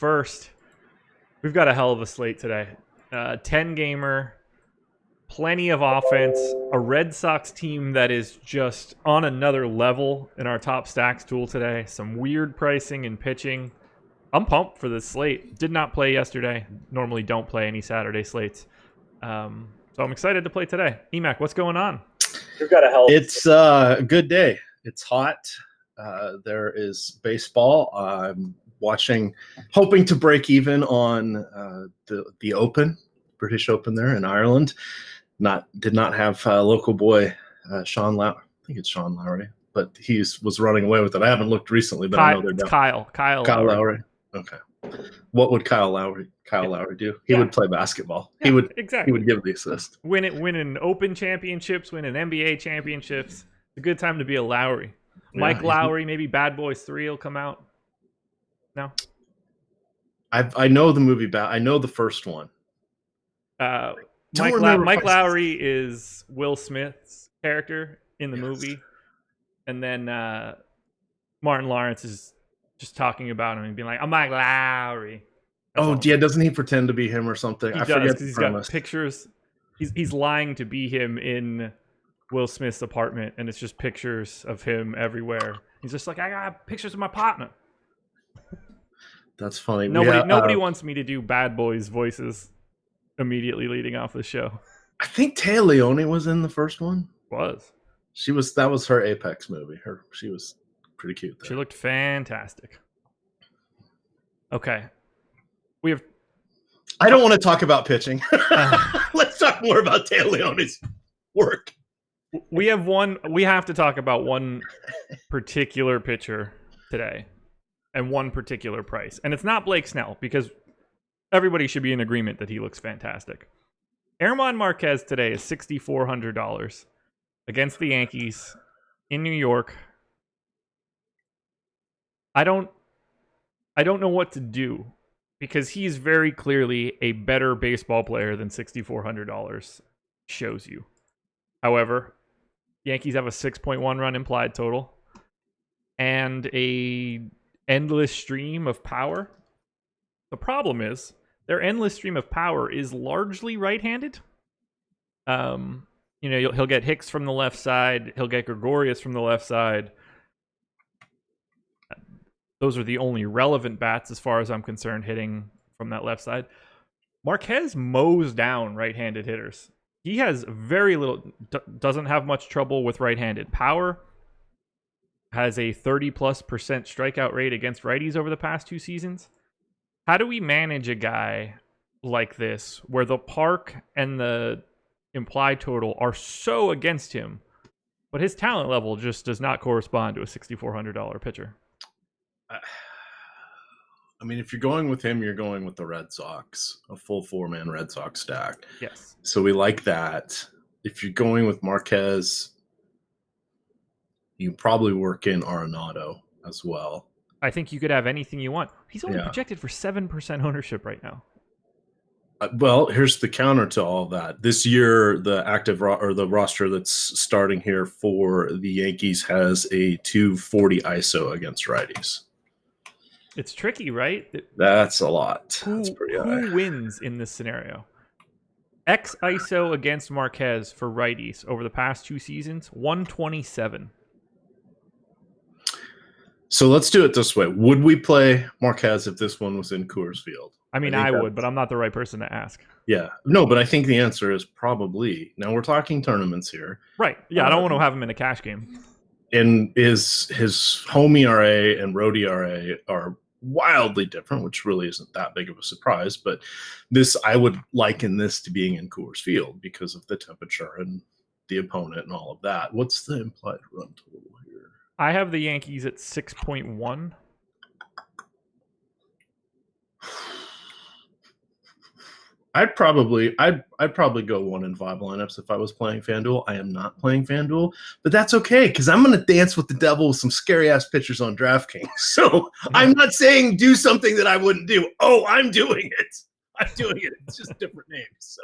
First, we've got a hell of a slate today. 10-gamer, plenty of offense, a Red Sox team that is just on another level in our top stacks tool today. Some weird pricing and pitching. I'm pumped for this slate. Did not play yesterday. Normally don't play any Saturday slates. So I'm excited to play today. Emac, what's going on? It's a good day. It's hot. There is baseball. I'm watching, hoping to break even on the Open, British Open there in Ireland. Did not have local boy Sean Lowry. I think it's Sean Lowry, but he was running away with it. I haven't looked recently, but I know they're down. Kyle Lowry. Okay. What would Kyle Lowry do? He would play basketball. Yeah, He would give the assist. Winning Open championships, winning NBA championships. It's a good time to be a Lowry. Mike Lowry, maybe Bad Boys 3 will come out. No? I know the movie. I know the first one. Mike Lowry is Will Smith's character in the movie. And then Martin Lawrence is just talking about him and being like, I'm Mike Lowry. Doesn't he pretend to be him or something? I forget because he's got pictures. He's lying to be him in Will Smith's apartment, and it's just pictures of him everywhere. He's just like, I got pictures of my partner. That's funny. Nobody wants me to do Bad Boys voices immediately leading off the show. I think Téa Leoni was in the first one. That was her Apex movie. She was pretty cute there. She looked fantastic. Okay. I don't want to talk about pitching. Let's talk more about Téa Leoni's work. We have to talk about one particular pitcher today and one particular price. And it's not Blake Snell, because everybody should be in agreement that he looks fantastic. German Marquez today is $6,400 against the Yankees in New York. I don't know what to do, because he's very clearly a better baseball player than $6,400 shows you. However, Yankees have a 6.1 run implied total and a endless stream of power. The problem is their endless stream of power is largely right-handed. He'll get Hicks from the left side. He'll get Gregorius from the left side. Those are the only relevant bats, as far as I'm concerned, hitting from that left side. Marquez mows down right-handed hitters. He has very little, doesn't have much trouble with right-handed power. Has a 30+% strikeout rate against righties over the past 2 seasons. How do we manage a guy like this, where the park and the implied total are so against him, but his talent level just does not correspond to a $6,400 pitcher? I mean, if you're going with him, you're going with the Red Sox, a full 4-man Red Sox stack. Yes. So we like that. If you're going with Marquez, you probably work in Arenado as well. I think you could have anything you want. He's only projected for 7% ownership right now. Well, here's the counter to all that. This year, the the roster that's starting here for the Yankees has a 240 ISO against righties. It's tricky, right? That's a lot. That's pretty high. Who wins in this scenario? X ISO against Marquez for righties over the past 2 seasons, 127. So let's do it this way. Would we play Marquez if this one was in Coors Field? I mean, I would, but I'm not the right person to ask. Yeah. No, but I think the answer is probably. Now, we're talking tournaments here. Right. Yeah, I don't want to have him in a cash game. And his home ERA and road ERA are wildly different, which really isn't that big of a surprise. But I would liken this to being in Coors Field because of the temperature and the opponent and all of that. What's the implied run total here? I have the Yankees at 6.1. I'd probably go 1 in 5 lineups if I was playing FanDuel. I am not playing FanDuel, but that's okay because I'm going to dance with the devil with some scary ass pitchers on DraftKings. So I'm not saying do something that I wouldn't do. Oh, I'm doing it. I'm doing it. It's just different names. So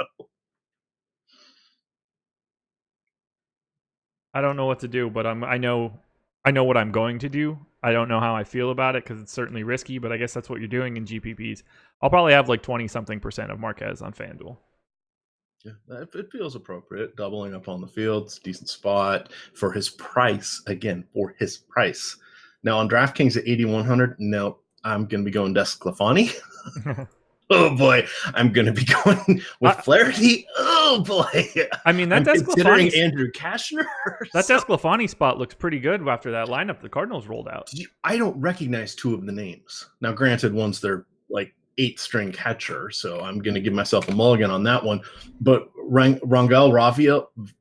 I don't know what to do, but I know what I'm going to do, I don't know how I feel about it because it's certainly risky, but I guess that's what you're doing in GPPs. I'll probably have like 20-something% of Marquez on FanDuel. Yeah, it feels appropriate. Doubling up on the field, it's a decent spot for his price. Again, for his price. Now on DraftKings at 8,100, no, I'm going to be going DeSclafani. Oh boy, I'm going to be going with Flaherty. Oh boy, I mean, that I'm considering DeSclafani, Andrew Cashner. that DeSclafani spot looks pretty good after that lineup the Cardinals rolled out. I don't recognize two of the names. Now, granted, one's their like 8th-string catcher, so I'm going to give myself a mulligan on that one. But Rangel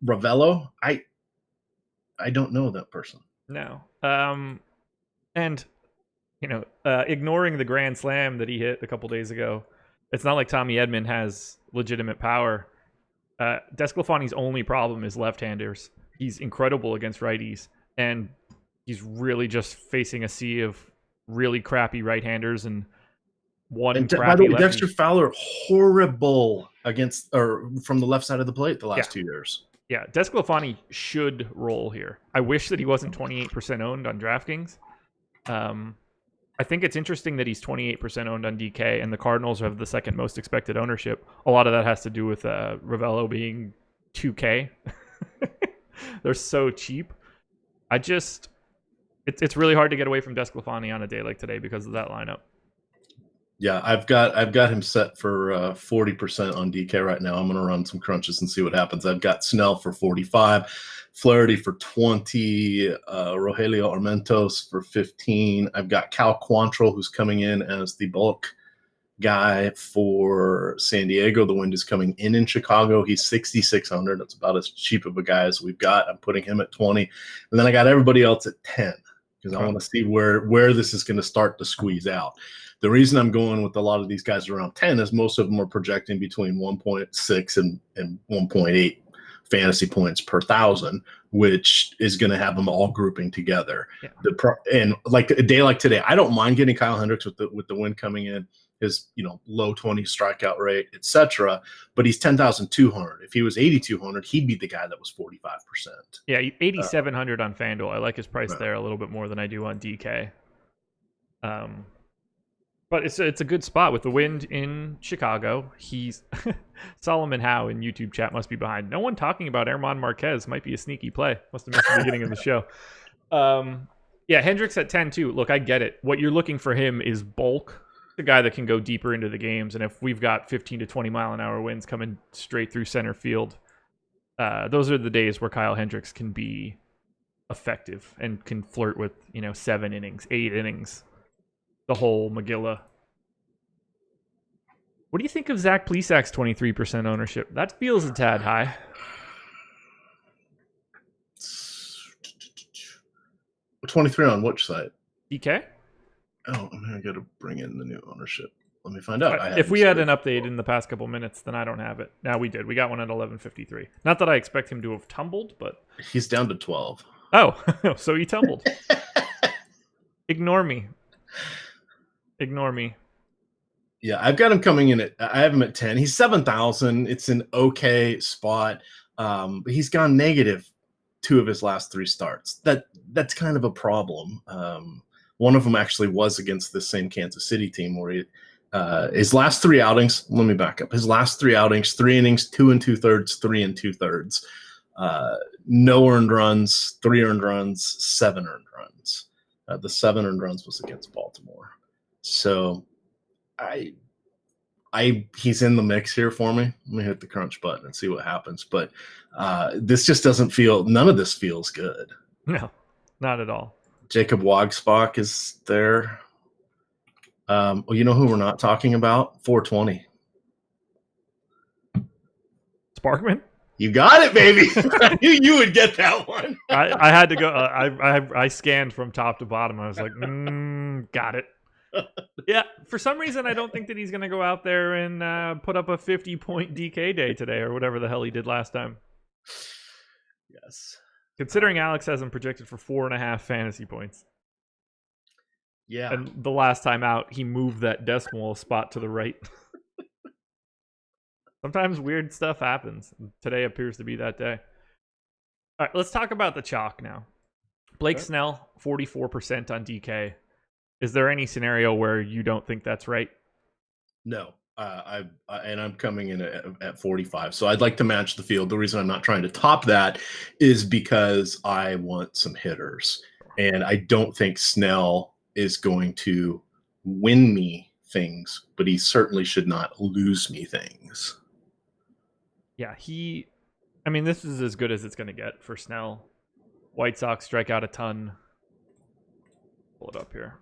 Ravelo, I don't know that person. No, and ignoring the grand slam that he hit a couple days ago, it's not like Tommy Edman has legitimate power. DeSclafani's only problem is left-handers. He's incredible against righties, and he's really just facing a sea of really crappy right-handers and one crappy by the way, lefty. Dexter Fowler, horrible against or from the left side of the plate the last 2 years. Yeah, DeSclafani should roll here. I wish that he wasn't 28% owned on DraftKings. I think it's interesting that he's 28% owned on DK, and the Cardinals have the second most expected ownership. A lot of that has to do with Ravelo being 2K. They're so cheap. It's really hard to get away from DeSclafani on a day like today because of that lineup. Yeah, I've got him set for 40% on DK right now. I'm going to run some crunches and see what happens. I've got Snell for 45, Flaherty for 20, Rogelio Armentos for 15. I've got Cal Quantrill, who's coming in as the bulk guy for San Diego. The wind is coming in Chicago. He's 6,600. That's about as cheap of a guy as we've got. I'm putting him at 20. And then I got everybody else at 10 because I want to see where this is going to start to squeeze out. The reason I'm going with a lot of these guys around 10 is most of them are projecting between 1.6 and 1.8 fantasy points per thousand, which is going to have them all grouping together. Yeah. And like a day like today, I don't mind getting Kyle Hendricks with the win coming in, his low 20 strikeout rate, etc. But he's 10,200. If he was 8,200, he'd be the guy that was 45%. Yeah, 8,700 on FanDuel. I like his price there a little bit more than I do on DK. But it's a good spot with the wind in Chicago. He's Solomon Howe in YouTube chat must be behind. No one talking about Herman Marquez might be a sneaky play. Must have missed the beginning of the show. Yeah, Hendricks at 10 too. Look, I get it. What you're looking for him is bulk, the guy that can go deeper into the games. And if we've got 15 to 20 mile an hour winds coming straight through center field, those are the days where Kyle Hendricks can be effective and can flirt with 7 innings, 8 innings. The whole Megillah. What do you think of Zach Plesac's 23% ownership? That feels a tad high. 23 on which side? DK? Oh, I got to bring in the new ownership. Let me find out. If we had an update in the past couple minutes, then I don't have it. Now we did. We got one at 11:53. Not that I expect him to have tumbled, but he's down to 12. Oh, so he tumbled. Ignore me. Yeah, I've got him coming in I have him at 10. He's 7,000. It's an okay spot. But he's gone negative 2 of his last 3 starts. That's kind of a problem. One of them actually was against the same Kansas City team where his last 3 outings, let me back up. His last 3 outings, 3 innings, 2 2/3, 3 2/3. No earned runs, 3 earned runs, 7 earned runs. The 7 earned runs was against Baltimore. So he's in the mix here for me. Let me hit the crunch button and see what happens. But this just doesn't feel, none of this feels good. No, not at all. Jacob Wagsbach is there. Well, you know who we're not talking about? 420. Sparkman? You got it, baby. I knew you would get that one. I had to go. I scanned from top to bottom. I was like, got it. Yeah, for some reason, I don't think that he's going to go out there and put up a 50-point DK day today or whatever the hell he did last time. Yes. Considering Alex has him projected for 4.5 fantasy points. Yeah. And the last time out, he moved that decimal spot to the right. Sometimes weird stuff happens. Today appears to be that day. All right, let's talk about the chalk now. Blake Okay. Snell, 44% on DK. Is there any scenario where you don't think that's right? No, I'm coming in at 45, so I'd like to match the field. The reason I'm not trying to top that is because I want some hitters, and I don't think Snell is going to win me things, but he certainly should not lose me things. Yeah, I mean, this is as good as it's going to get for Snell. White Sox strike out a ton. Pull it up here.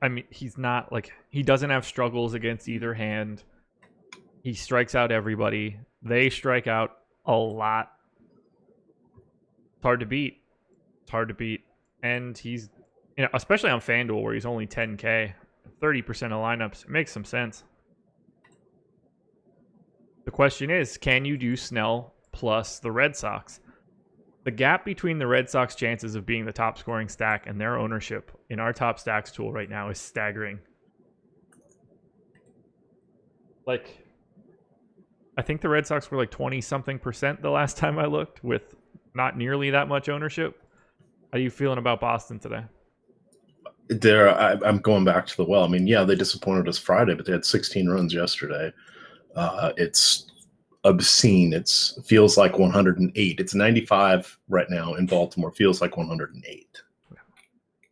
I mean, he's not like, he doesn't have struggles against either hand. He strikes out everybody. They strike out a lot. It's hard to beat. It's hard to beat. And he's, especially on FanDuel where he's only 10K, 30% of lineups. It makes some sense. The question is, can you do Snell plus the Red Sox? The gap between the Red Sox chances of being the top scoring stack and their ownership in our top stacks tool right now is staggering. Like, I think the Red Sox were like 20-something% the last time I looked, with not nearly that much ownership. How are you feeling about Boston today? I'm going back to the well. I mean, yeah, they disappointed us Friday, but they had 16 runs yesterday. It's obscene. It feels like 108. It's 95 right now in Baltimore. Feels like 108.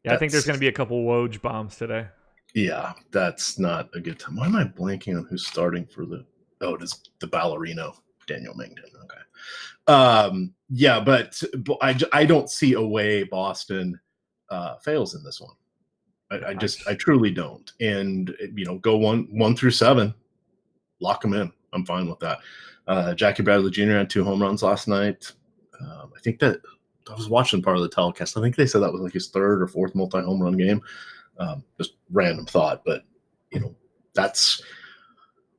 Yeah, I think there's going to be a couple Woj bombs today. Yeah, that's not a good time. Why am I blanking on who's starting for the? Oh, it is the ballerino, Daniel Mengden. Okay. Yeah, but I don't see a way Boston fails in this one. I truly don't. And go one through 7, lock them in. I'm fine with that. Jackie Bradley Jr. had 2 home runs last night. I think that I was watching part of the telecast. I think they said that was like his 3rd or 4th multi-home run game. Just random thought, but that's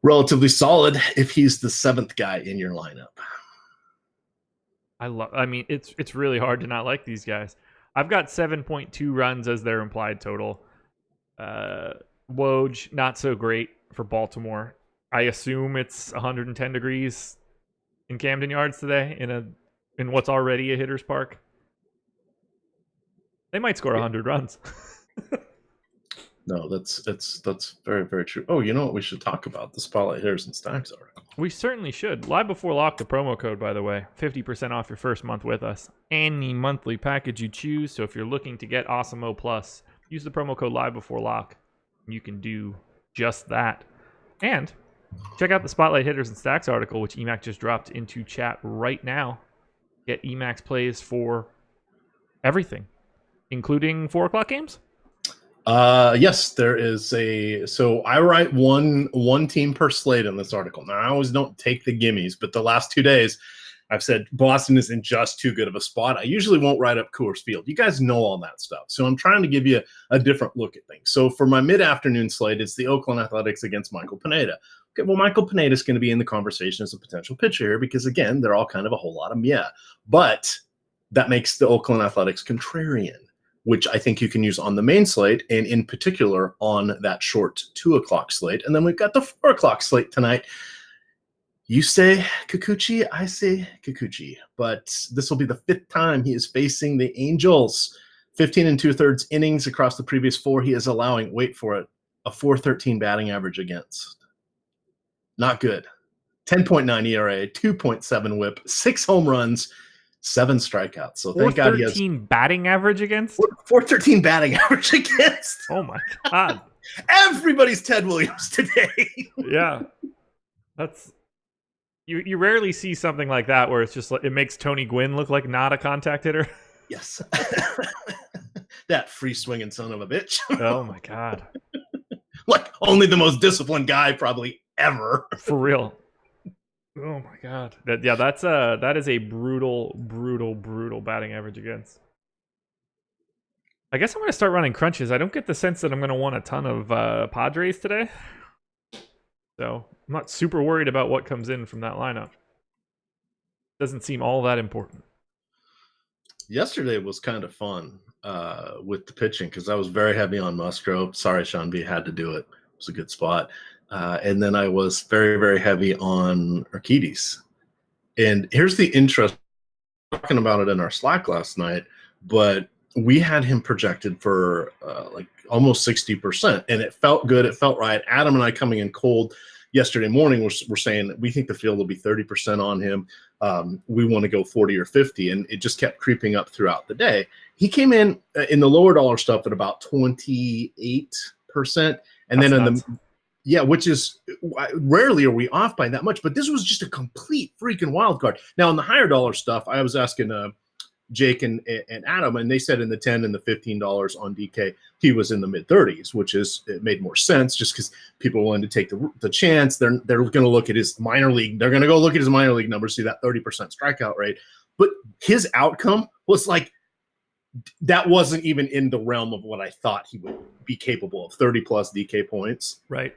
relatively solid if he's the 7th guy in your lineup. I mean, it's really hard to not like these guys. I've got 7.2 runs as their implied total. Woj, not so great for Baltimore. I assume it's 110 degrees in Camden Yards today in what's already a hitter's park. They might score 100 runs. No, that's very, very true. Oh, you know what we should talk about? The Spotlight Hitters and Stacks article. We certainly should. Live before lock, the promo code, by the way. 50% off your first month with us. Any monthly package you choose. So if you're looking to get Awesome Plus, use the promo code live before lock. You can do just that. And check out the Spotlight Hitters and Stacks article, which Emac just dropped into chat right now. Get Emacs plays for everything, including 4 o'clock games. Yes, there is so I write one team per slate in this article. Now I always don't take the gimmies, but the last 2 days I've said Boston is in just too good of a spot. I usually won't write up Coors Field. You guys know all that stuff. So I'm trying to give you a different look at things. So for my mid-afternoon slate, it's the Oakland Athletics against Michael Pineda. Okay, well, Michael Pineda is going to be in the conversation as a potential pitcher here because, again, they're all kind of a whole lot of meh. But that makes the Oakland Athletics contrarian, which I think you can use on the main slate and in particular on that short 2 o'clock slate. And then we've got the 4 o'clock slate tonight. You say Kikuchi, I say Kikuchi, but this will be the 5th time he is facing the Angels. 15 2/3 innings across the previous 4. He is allowing, wait for it, a .413 batting average against. Not good. 10.9 ERA, 2.7 whip, 6 home runs, 7 strikeouts. So thank God he has 413 batting average against. 413 batting average against. Oh my God! Everybody's Ted Williams today. Yeah, that's you rarely see something like that where it's just like it makes Tony Gwynn look like not a contact hitter. Yes, that free swinging son of a bitch. Oh my God! Like only the most disciplined guy probably ever. For real. Oh my God! That is a brutal batting average against. I guess I'm going to start running crunches. I don't get the sense that I'm going to want a ton of Padres today, so I'm not super worried about what comes in from that lineup. Doesn't seem all that important. Yesterday was kind of fun with the pitching because I was very heavy on Musgrove. Sorry, Sean B had to do it. It was a good spot. And then I was very, very heavy on Urquides. And here's the interesting talking about it in our Slack last night, but we had him projected for like almost 60%, and it felt good. It felt right. Adam and I coming in cold yesterday morning, we're saying that we think the field will be 30% on him. We want to go 40 or 50, and it just kept creeping up throughout the day. He came in the lower dollar stuff at about 28%, and then in the which is rarely are we off by that much, but this was just a complete freaking wild card. Now in the higher dollar stuff, I was asking Jake and Adam, and they said in the $10 and the $15 on DK, he was in the mid 30s, which it made more sense just because people are willing to take the chance. They're going to look at his minor league. They're going to go look at his minor league numbers, see that 30% strikeout rate. But his outcome was like, that wasn't even in the realm of what I thought he would be capable of, 30 plus DK points. Right.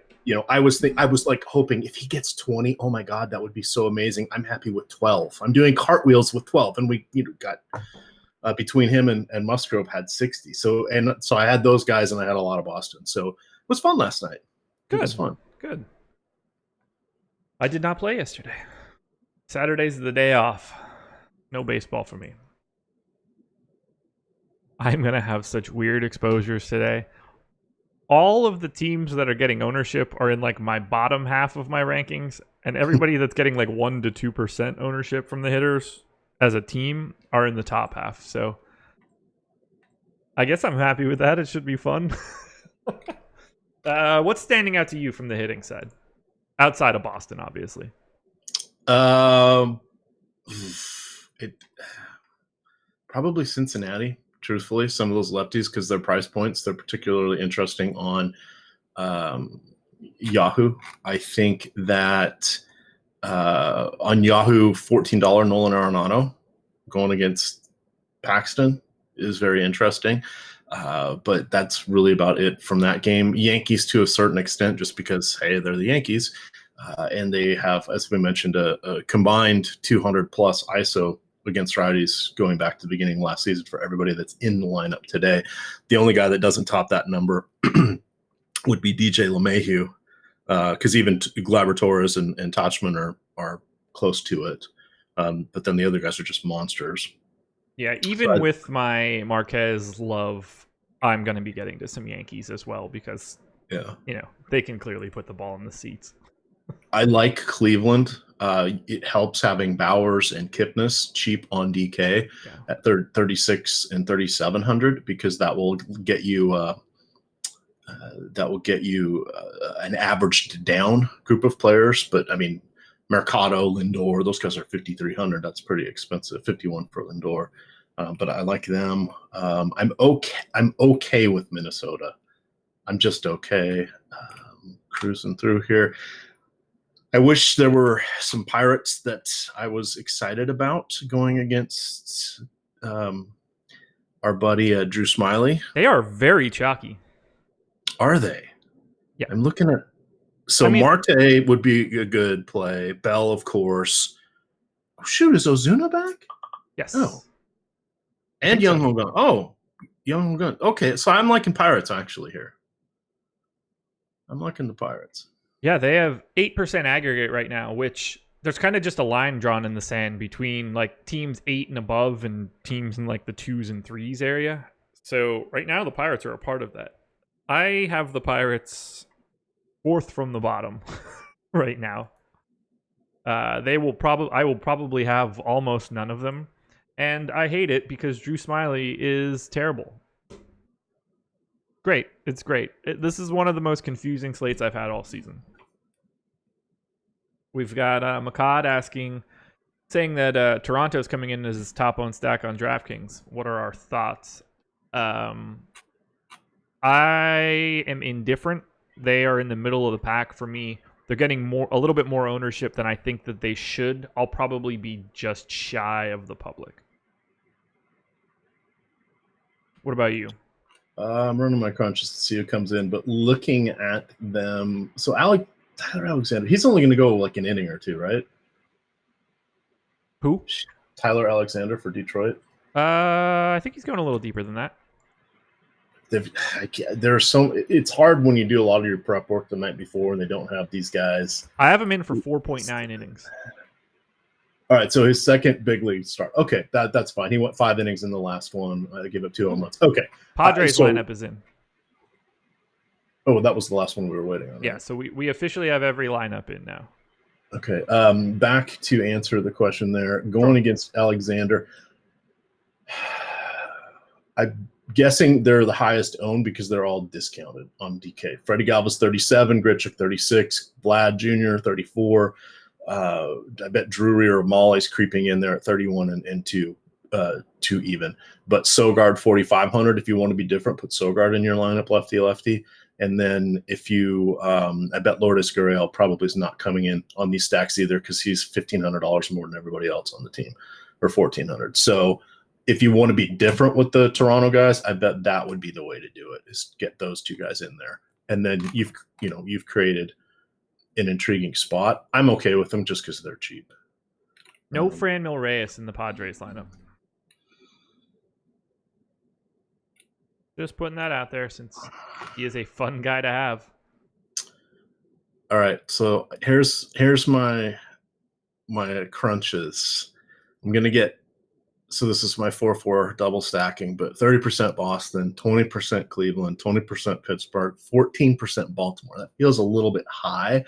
I was like hoping if he gets 20, oh my God, that would be so amazing. I'm happy with 12. I'm doing cartwheels with 12. And we got between him and Musgrove had 60. So I had those guys and I had a lot of Boston. So it was fun last night. Good. It was fun. Good. I did not play yesterday. Saturday's the day off. No baseball for me. I'm going to have such weird exposures today. All of the teams that are getting ownership are in like my bottom half of my rankings, and everybody that's getting like 1 to 2% ownership from the hitters as a team are in the top half. So I guess I'm happy with that. It should be fun. What's standing out to you from the hitting side? Outside of Boston, obviously. Probably Cincinnati. Truthfully, some of those lefties, because their price points, they're particularly interesting on Yahoo. I think that on Yahoo, $14 Nolan Arenado going against Paxton is very interesting. But that's really about it from that game. Yankees to a certain extent, just because, hey, they're the Yankees. And they have, as we mentioned, a combined 200 plus ISO against righties going back to the beginning of last season for everybody that's in the lineup today. The only guy that doesn't top that number would be DJ LeMahieu, because even Gleyber Torres and Tachman are close to it. But then the other guys are just monsters. Yeah, even with my Marquez love, I'm going to be getting to some Yankees as well because, they can clearly put the ball in the seats. I like Cleveland. It helps having Bowers and Kipnis cheap on DK at 36 and 3,700 because that will get you an averaged down group of players. But I mean, Mercado, Lindor, those guys are 5,300. That's pretty expensive. 51 for Lindor, but I like them. I'm okay with Minnesota. I'm just okay. Cruising through here. I wish there were some Pirates that I was excited about going against our buddy Drew Smiley. They are very chalky. Are they? Yeah. I'm looking at... Marte would be a good play. Bell, of course. Oh, shoot, is Ozuna back? Yes. Oh. And Young Hogan. Oh, Young Hogan. Okay, so I'm liking Pirates, actually, here. I'm liking the Pirates. Yeah, they have 8% aggregate right now, which there's kind of just a line drawn in the sand between like teams 8 and above and teams in like the 2s and 3s area. So right now the Pirates are a part of that. I have the Pirates 4th from the bottom right now. I will probably have almost none of them, and I hate it because Drew Smiley is terrible. Great. It's great. This is one of the most confusing slates I've had all season. We've got Makad saying that Toronto's coming in as his top owned stack on DraftKings. What are our thoughts? I am indifferent. They are in the middle of the pack for me. They're getting a little bit more ownership than I think that they should. I'll probably be just shy of the public. What about you? I'm running my crunches to see who comes in, but looking at them, so Tyler Alexander, he's only going to go like an inning or two, right? Who? Tyler Alexander for Detroit. I think he's going a little deeper than that. It's hard when you do a lot of your prep work the night before and they don't have these guys. I have him in for 4.9 innings. All right, so his second big league start. Okay, that's fine. He went 5 innings in the last one. I gave up 2 home runs. Okay. Padres lineup is in. Oh, that was the last one we were waiting on. Right? Yeah, so we officially have every lineup in now. Okay, back to answer the question there. Going against Alexander, I'm guessing they're the highest owned because they're all discounted on DK. Freddie Galvis, 37, Grichuk, 36, Vlad Jr., 34. I bet Drury or Molly's creeping in there at 31 and 2 even. But Sogard, 4,500. If you want to be different, put Sogard in your lineup, lefty. And then if you, I bet Lourdes Gurriel probably is not coming in on these stacks either because he's $1,500 more than everybody else on the team, or $1,400. So if you want to be different with the Toronto guys, I bet that would be the way to do it, is get those 2 guys in there. And then you've created an intriguing spot. I'm okay with them just because they're cheap. No Franmil Reyes in the Padres lineup. Just putting that out there since he is a fun guy to have. All right, so here's my crunches. I'm gonna get, so this is my 4-4 double stacking, but 30% Boston, 20% Cleveland, 20% Pittsburgh, 14% Baltimore. That feels a little bit high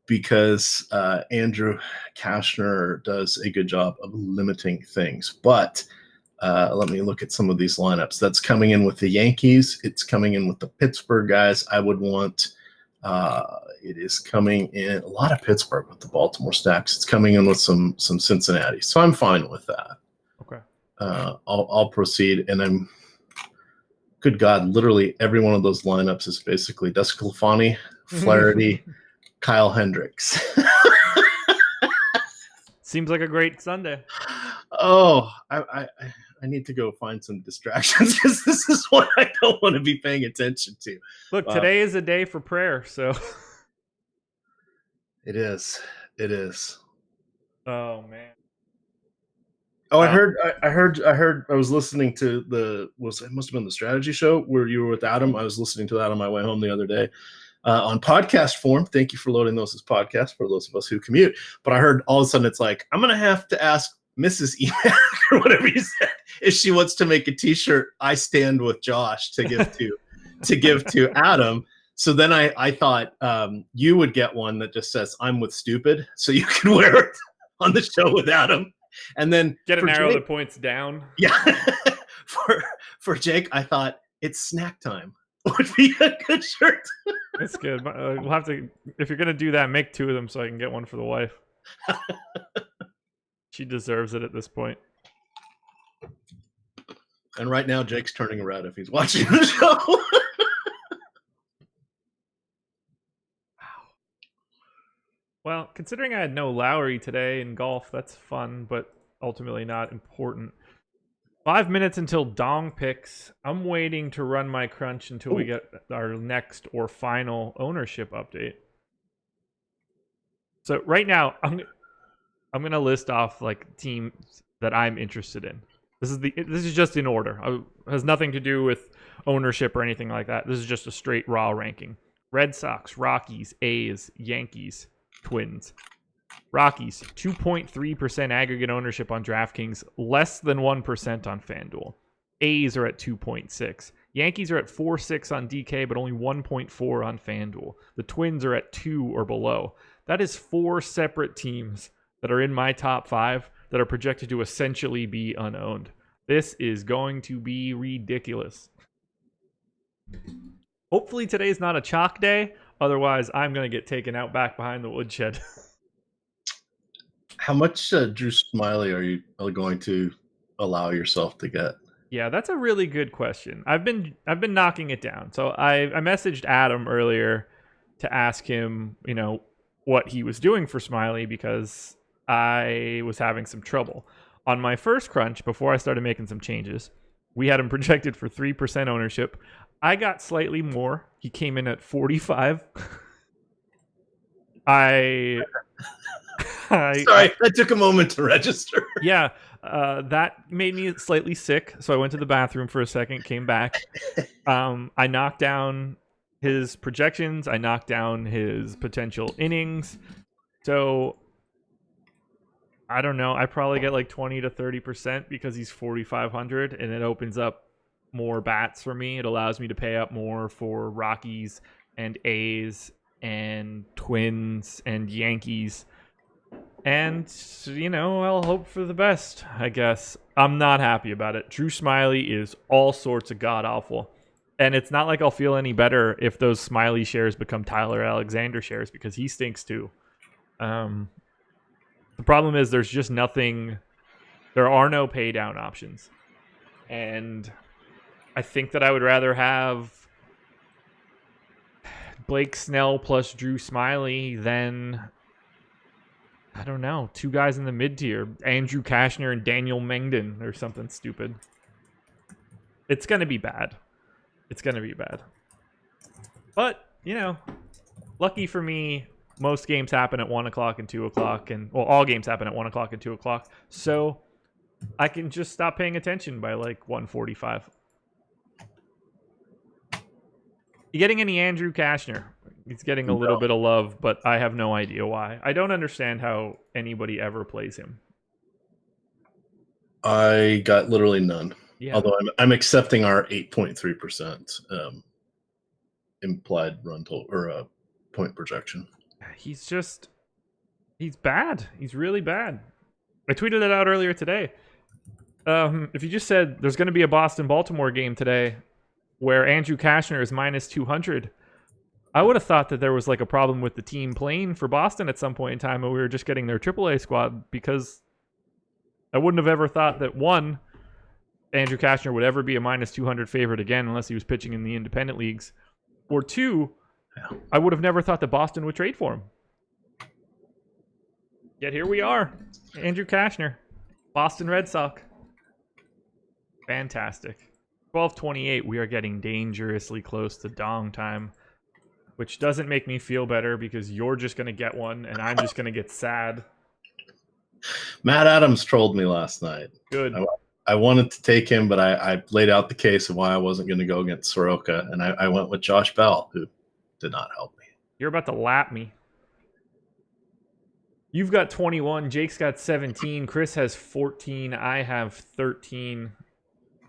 because Andrew Cashner does a good job of limiting things. But let me look at some of these lineups. That's coming in with the Yankees. It's coming in with the Pittsburgh guys. I would want, it is coming in a lot of Pittsburgh with the Baltimore stacks. It's coming in with some Cincinnati. So I'm fine with that. Okay. I'll proceed. And good God, literally every one of those lineups is basically Desclafani, Flaherty, Kyle Hendricks. Seems like a great Sunday. Oh, I need to go find some distractions because this is what I don't want to be paying attention to. Look, today is a day for prayer, so it is. Oh man. Oh, I heard. I was listening to it must have been the strategy show where you were with Adam. I was listening to that on my way home the other day on podcast form. Thank you for loading those as podcasts for those of us who commute. But I heard all of a sudden it's like, I'm going to have to ask Mrs. Emac or whatever you said if she wants to make a T-shirt. I stand with Josh to give to Adam. So then I thought you would get one that just says I'm with stupid, so you can wear it on the show with Adam. And then get an arrow that points down. Yeah. for Jake, I thought it's snack time would be a good shirt. That's good. We'll have to, if you're gonna do that, make 2 of them so I can get one for the wife. She deserves it at this point. And right now, Jake's turning red if he's watching the show. Well, considering I had no Lowry today in golf, that's fun, but ultimately not important. 5 minutes until Dong picks. I'm waiting to run my crunch until we get our next or final ownership update. So right now, I'm gonna list off like teams that I'm interested in. This is just in order. It has nothing to do with ownership or anything like that. This is just a straight raw ranking. Red Sox, Rockies, A's, Yankees, Twins. Rockies, 2.3% aggregate ownership on DraftKings, less than 1% on FanDuel. A's are at 2.6. Yankees are at 4.6 on DK, but only 1.4 on FanDuel. The Twins are at 2 or below. That is 4 separate teams that are in my top 5 that are projected to essentially be unowned. This is going to be ridiculous. Hopefully today's not a chalk day. Otherwise, I'm going to get taken out back behind the woodshed. How much Drew Smiley are you going to allow yourself to get? Yeah, that's a really good question. I've been knocking it down. So I messaged Adam earlier to ask him, what he was doing for Smiley because I was having some trouble. On my first crunch, before I started making some changes, we had him projected for 3% ownership. I got slightly more. He came in at 45. Sorry, that took a moment to register. Yeah, that made me slightly sick, so I went to the bathroom for a second, came back. I knocked down his projections. I knocked down his potential innings. So I don't know. I probably get like 20 to 30% because he's 4,500, and it opens up more bats for me. It allows me to pay up more for Rockies and A's and Twins and Yankees. And, I'll hope for the best, I guess. I'm not happy about it. Drew Smiley is all sorts of god-awful. And it's not like I'll feel any better if those Smiley shares become Tyler Alexander shares, because he stinks too. The problem is there's just nothing. There are no pay down options. And I think that I would rather have Blake Snell plus Drew Smiley than, I don't know, two guys in the mid tier, Andrew Cashner and Daniel Mengden or something stupid. It's going to be bad. It's going to be bad. But, lucky for me, most games happen at 1 o'clock and 2 o'clock. All games happen at 1 o'clock and 2 o'clock. So I can just stop paying attention by like 1:45. You getting any Andrew Cashner? He's getting a little bit of love, but I have no idea why. I don't understand how anybody ever plays him. I got literally none. Yeah. Although I'm accepting our 8.3% implied run total or point projection. He's bad. He's really bad. I tweeted it out earlier today. If you just said there's going to be a Boston-Baltimore game today where Andrew Cashner is minus 200, I would have thought that there was like a problem with the team playing for Boston at some point in time, and we were just getting their AAA squad, because I wouldn't have ever thought that, one, Andrew Cashner would ever be a minus 200 favorite again unless he was pitching in the independent leagues, or two, I would have never thought that Boston would trade for him. Yet here we are. Andrew Cashner, Boston Red Sox. Fantastic. 12:28, we are getting dangerously close to dong time, which doesn't make me feel better because you're just going to get one and I'm just going to get sad. Matt Adams trolled me last night. Good. I wanted to take him, but I laid out the case of why I wasn't going to go against Soroka, and I went with Josh Bell, who did not help me. You're about to lap me. You've got 21. Jake's got 17. Chris has 14. I have 13.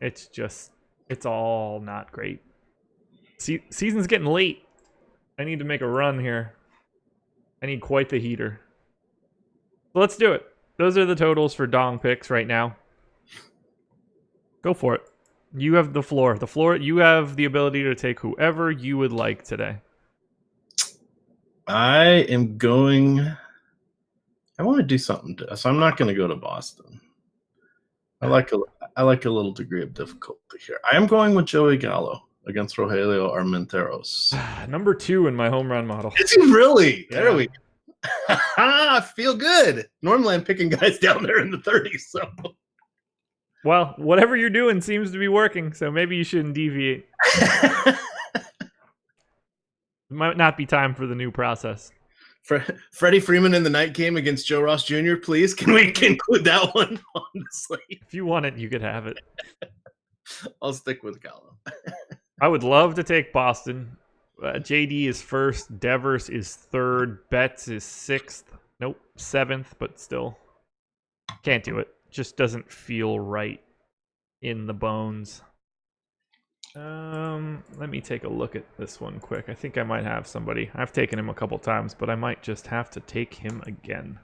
It's all not great. Season's getting late. I need to make a run here. I need quite the heater. So let's do it. Those are the totals for dong picks right now. Go for it. You have the floor. You have the ability to take whoever you would like today. I want to do something, so I'm not going to go to Boston. I like a little degree of difficulty here. I am going with Joey Gallo against Rogelio Armenteros. Number 2 in my home run model. Is he really? Yeah. There we go. I feel good. Normally I'm picking guys down there in the 30s. So, well, whatever you're doing seems to be working, so maybe you shouldn't deviate. It might not be time for the new process. Freddie Freeman in the night game against Joe Ross Jr., please. Can we include that one on the slate? If you want it, you could have it. I'll stick with Gallo. I would love to take Boston. JD is first. Devers is third. Betts is 6th. Nope, 7th, but still. Can't do it. Just doesn't feel right in the bones. Let me take a look at this one quick. I think I might have somebody. I've taken him a couple times, but I might just have to take him again.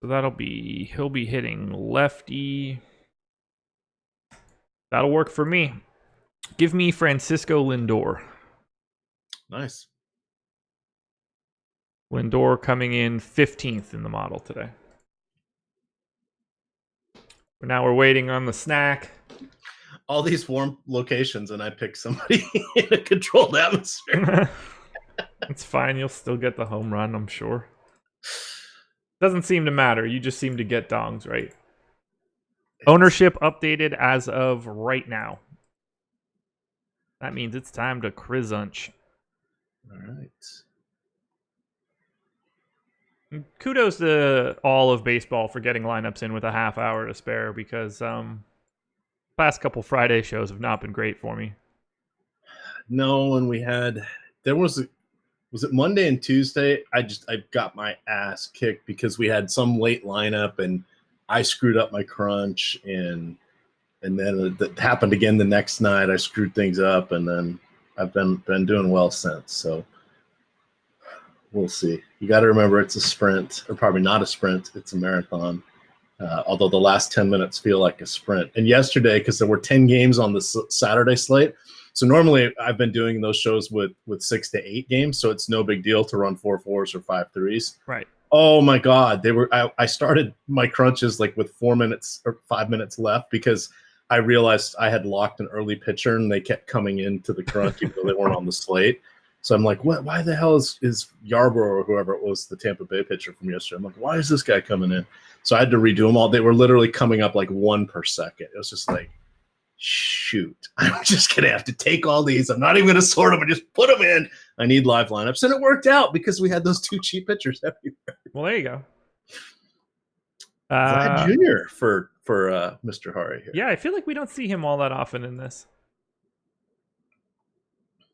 So he'll be hitting lefty. That'll work for me. Give me Francisco Lindor. Nice. Lindor coming in 15th in the model today. Now we're waiting on the snack. All these warm locations, and I pick somebody in a controlled atmosphere. It's fine. You'll still get the home run, I'm sure. Doesn't seem to matter. You just seem to get dongs, right? Ownership updated as of right now. That means it's time to Krizunch. All right. Kudos to all of baseball for getting lineups in with a half hour to spare, because past couple Friday shows have not been great for me. No, and there was was it Monday and Tuesday? I got my ass kicked because we had some late lineup and I screwed up my crunch and then it happened again the next night. I screwed things up and then I've been doing well since. So we'll see. You got to remember it's a sprint, or probably not a sprint. It's a marathon. Although the last 10 minutes feel like a sprint. And yesterday, because there were 10 games on the Saturday slate, so normally I've been doing those shows with 6 to 8 games, so it's no big deal to run 4 4s or 5 3s. Right. Oh my God, I started my crunches like with 4 minutes or 5 minutes left because I realized I had locked an early pitcher and they kept coming into the crunch even though they weren't on the slate. So I'm like, what? Why the hell is Yarbrough or whoever it was, the Tampa Bay pitcher from yesterday? I'm like, why is this guy coming in? So I had to redo them all. They were literally coming up like 1 per second. It was just like, shoot, I'm just going to have to take all these. I'm not even going to sort them and just put them in. I need live lineups. And it worked out because we had those 2 cheap pitchers everywhere. Well, there you go. Vlad Jr. for Mr. Hari here. Yeah, I feel like we don't see him all that often in this.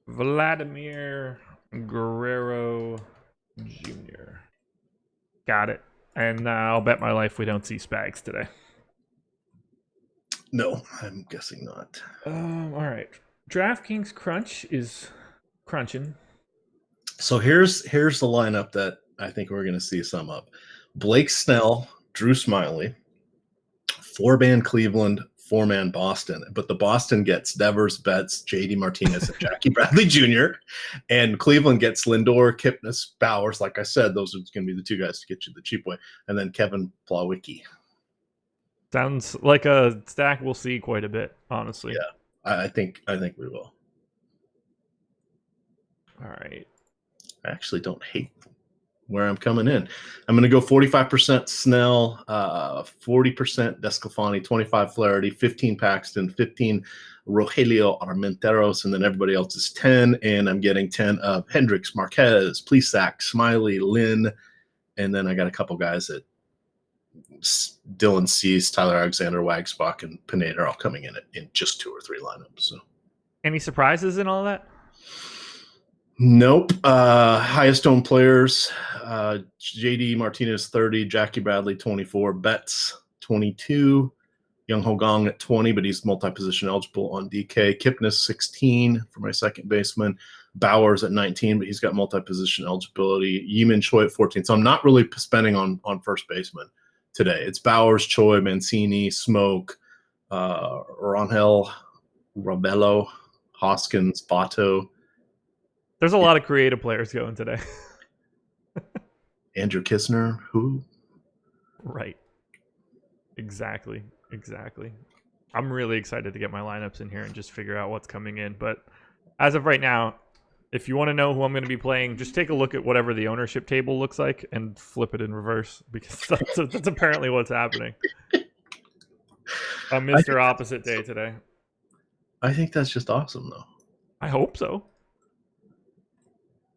Vladimir Guerrero Jr. Got it. And I'll bet my life we don't see Spags today. No, I'm guessing not. All right. DraftKings Crunch is crunching. So here's the lineup that I think we're going to see some of. Blake Snell, Drew Smiley, 4-man Cleveland, 4-man Boston. But the Boston gets Devers, Betts, J.D. Martinez, and Jackie Bradley Jr. And Cleveland gets Lindor, Kipnis, Bowers. Like I said, those are going to be the 2 guys to get you the cheap way. And then Kevin Plawicki. Sounds like a stack we'll see quite a bit, honestly. Yeah, I think we will. All right. I actually don't hate where I'm coming in. I'm going to go 45% Snell, 40% Desclafani, 25 Flaherty, 15 Paxton, 15 Rogelio Armenteros, and then everybody else is 10. And I'm getting 10 of Hendricks, Marquez, Plesac, Smiley, Lynn, and then I got a couple guys that Dylan Cease, Tyler Alexander, Wagsbach, and Pineda are all coming in just 2 or 3 lineups. So, any surprises in all that? Nope. Highest owned players: J.D. Martinez 30, Jackie Bradley 24, Betts 22, Young Ho Gong at 20, but he's multi-position eligible on DK. Kipnis 16 for my second baseman. Bowers at 19, but he's got multi-position eligibility. Yeeman Choi at 14. So I'm not really spending on first baseman today. It's Bowers, Choi, Mancini, Smoke, Rangel, Robello, Hoskins, Bato. There's a lot of creative players going today. Andrew Kistner, who? Right. Exactly. I'm really excited to get my lineups in here and just figure out what's coming in. But as of right now, if you want to know who I'm going to be playing, just take a look at whatever the ownership table looks like and flip it in reverse, because that's apparently what's happening. A Mr. Opposite day today. I think that's just awesome, though. I hope so.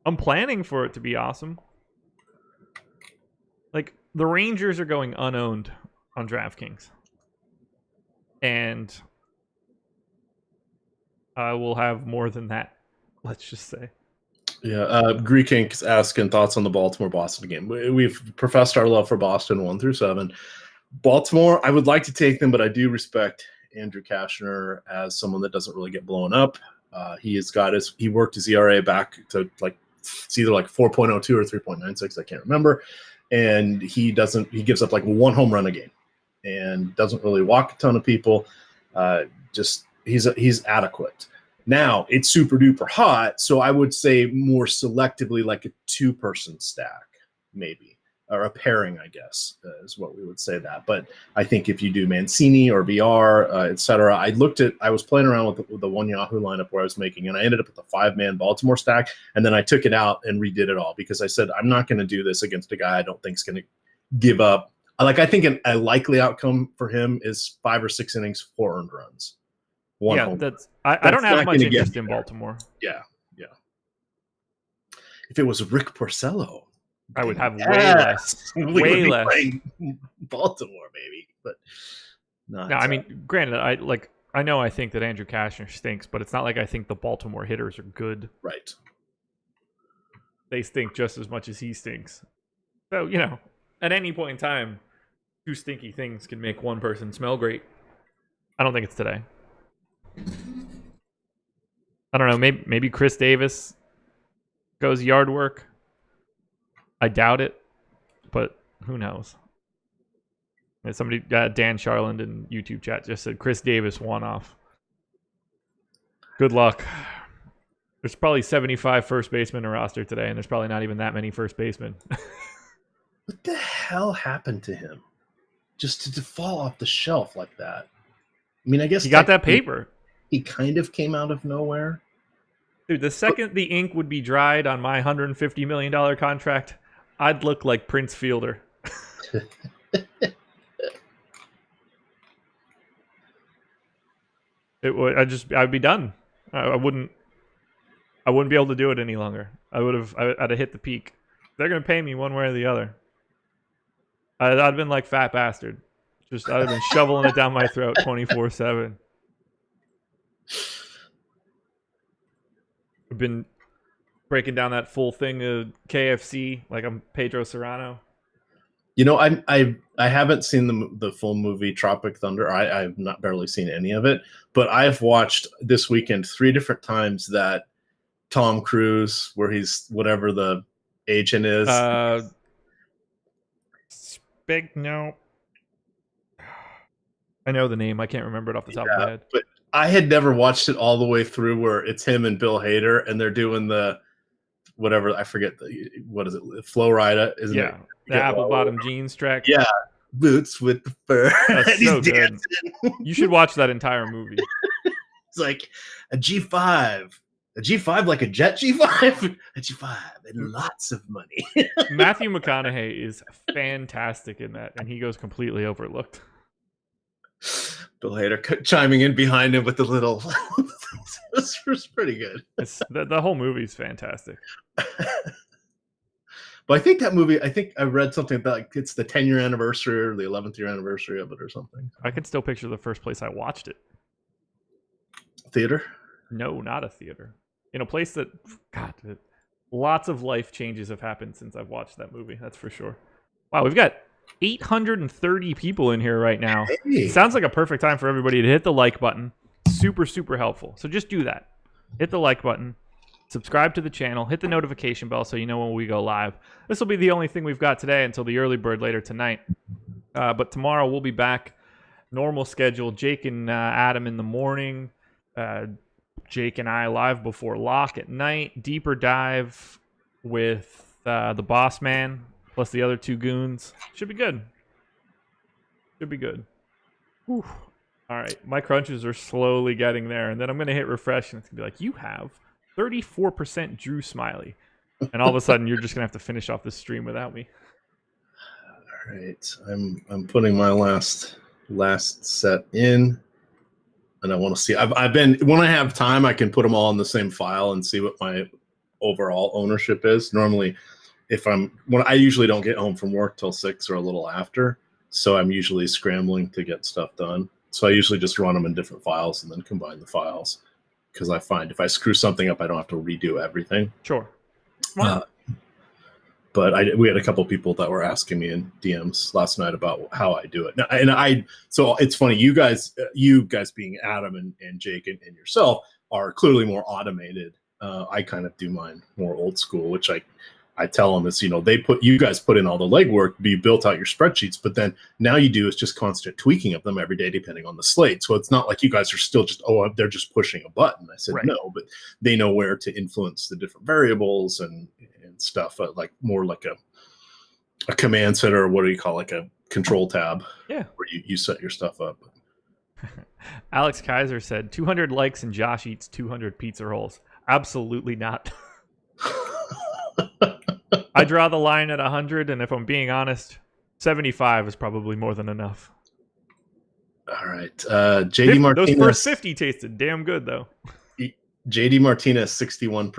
I'm planning for it to be awesome. Like, the Rangers are going unowned on DraftKings. And I will have more than that, let's just say. Yeah, Greek Ink's asking thoughts on the Baltimore-Boston game. We've professed our love for Boston 1 through 7. Baltimore, I would like to take them, but I do respect Andrew Cashner as someone that doesn't really get blown up. He worked his ERA back to it's either like 4.02 or 3.96, I can't remember. And he gives up like 1 home run a game and doesn't really walk a ton of people. He's adequate. Now it's super duper hot, so I would say more selectively like a 2-person stack, maybe, or a pairing, I guess, is what we would say that. But I think if you do Mancini or VR, etc., I was playing around with the one Yahoo lineup where I was making, and I ended up with a 5-man Baltimore stack, and then I took it out and redid it all because I said I'm not going to do this against a guy I don't think is going to give up. I think a likely outcome for him is 5 or 6 innings, 4 earned runs. I don't have much interest in Baltimore. Yeah. If it was Rick Porcello, I would have way less. Way less. Baltimore, maybe, but not. No, I mean, granted, I think that Andrew Cashner stinks, but it's not like I think the Baltimore hitters are good. Right. they stink just as much as he stinks. So, at any point in time, two stinky things can make one person smell great. I don't think it's today. I don't know. Maybe Chris Davis goes yard work. I doubt it, but who knows? And somebody, Dan Charland in YouTube chat just said Chris Davis one-off. Good luck. There's probably 75 first basemen in a roster today, and there's probably not even that many first basemen. What the hell happened to him? Just to fall off the shelf like that. I mean, I guess he got that paper. He kind of came out of nowhere. Dude, the second the ink would be dried on my $150 million contract, I'd look like Prince Fielder. I'd be done. I wouldn't be able to do it any longer. I'd have hit the peak. They're gonna pay me one way or the other. I'd have been like fat bastard. I'd have been shoveling it down my throat 24/7. I've been breaking down that full thing of KFC like I'm Pedro Serrano. I haven't seen the full movie Tropic Thunder. I've not barely seen any of it, but I've watched this weekend 3 different times that Tom Cruise, where he's whatever the agent is. No. I know the name. I can't remember it off the top of my head. But I had never watched it all the way through where it's him and Bill Hader and they're doing the whatever, I forget what is it? Flow Rida, isn't it? The apple bottom jeans track. Yeah. Boots with the fur. That's so good. You should watch that entire movie. It's like a G5. A G5 like a jet G5? A G5 and lots of money. Matthew McConaughey is fantastic in that, and he goes completely overlooked. Bill Hader chiming in behind him with the little... This was pretty good. The whole movie's fantastic. But I think that movie, I read something about like it's the 10-year anniversary or the 11th year anniversary of it or something. I can still picture the first place I watched it. Theater? No, not a theater. In a place that, God, lots of life changes have happened since I've watched that movie. That's for sure. Wow, we've got 830 people in here right now. Hey. Sounds like a perfect time for everybody to hit the like button. Super, super helpful. So just do that. Hit the like button. Subscribe to the channel. Hit the notification bell so you know when we go live. This will be the only thing we've got today until the early bird later tonight. But tomorrow we'll be back. Normal schedule. Jake and Adam in the morning. Jake and I live before lock at night. Deeper dive with the boss man plus the other 2 goons. Should be good. Whew. All right. My crunches are slowly getting there. And then I'm going to hit refresh and it's going to be like, you have 34% Drew Smiley. And all of a sudden you're just going to have to finish off this stream without me. All right. I'm putting my last set in. And I want to see. I've been when I have time, I can put them all in the same file and see what my overall ownership is. Normally, when I usually don't get home from work till 6 or a little after, so I'm usually scrambling to get stuff done. So I usually just run them in different files and then combine the files because I find if I screw something up, I don't have to redo everything. Sure. But we had a couple people that were asking me in DMs last night about how I do it. So it's funny, you guys being Adam and Jake and yourself are clearly more automated. I kind of do mine more old school, which I tell them is, you guys put in all the legwork, you built out your spreadsheets, but then now you do is just constant tweaking of them every day, depending on the slate. So it's not like you guys are still just, they're just pushing a button. I said, right. No, but they know where to influence the different variables and stuff, like more like a command center, or what do you call like a control tab? Yeah, where you set your stuff up. Alex Kaiser said 200 likes and Josh eats 200 pizza rolls. Absolutely not. I draw the line at 100, and if I'm being honest, 75 is probably more than enough. All right, JD Martinez. Those first 50 tasted damn good though. JD Martinez 61%,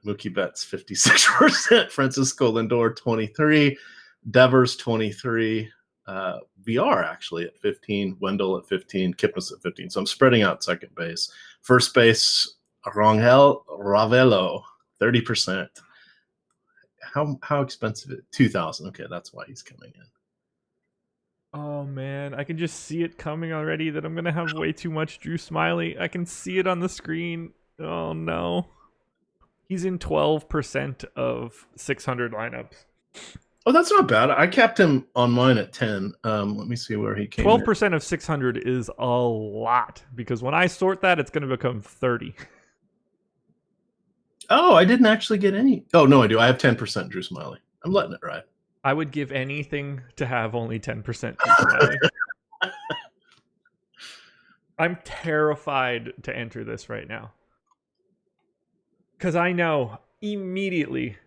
Mookie Betts 56%, Francisco Lindor 23%, Devers 23%, VR actually at 15%, Wendell at 15%, Kipnis at 15%. So I'm spreading out second base. First base, Rangel Ravelo 30%. how expensive it? 2,000. Okay, that's why he's coming in. Oh man, I can just see it coming already that I'm gonna have way too much Drew Smiley. I can see it on the screen. Oh no. He's in 12% of 600 lineups. Oh, that's not bad. I capped him on mine at 10. Let me see where he came. 12% of 600 is a lot because when I sort that, it's going to become 30. Oh, I didn't actually get any. Oh, no, I do. I have 10% Drew Smiley. I'm letting it ride. I would give anything to have only 10% Drew Smiley. I'm terrified to enter this right now. Because I know immediately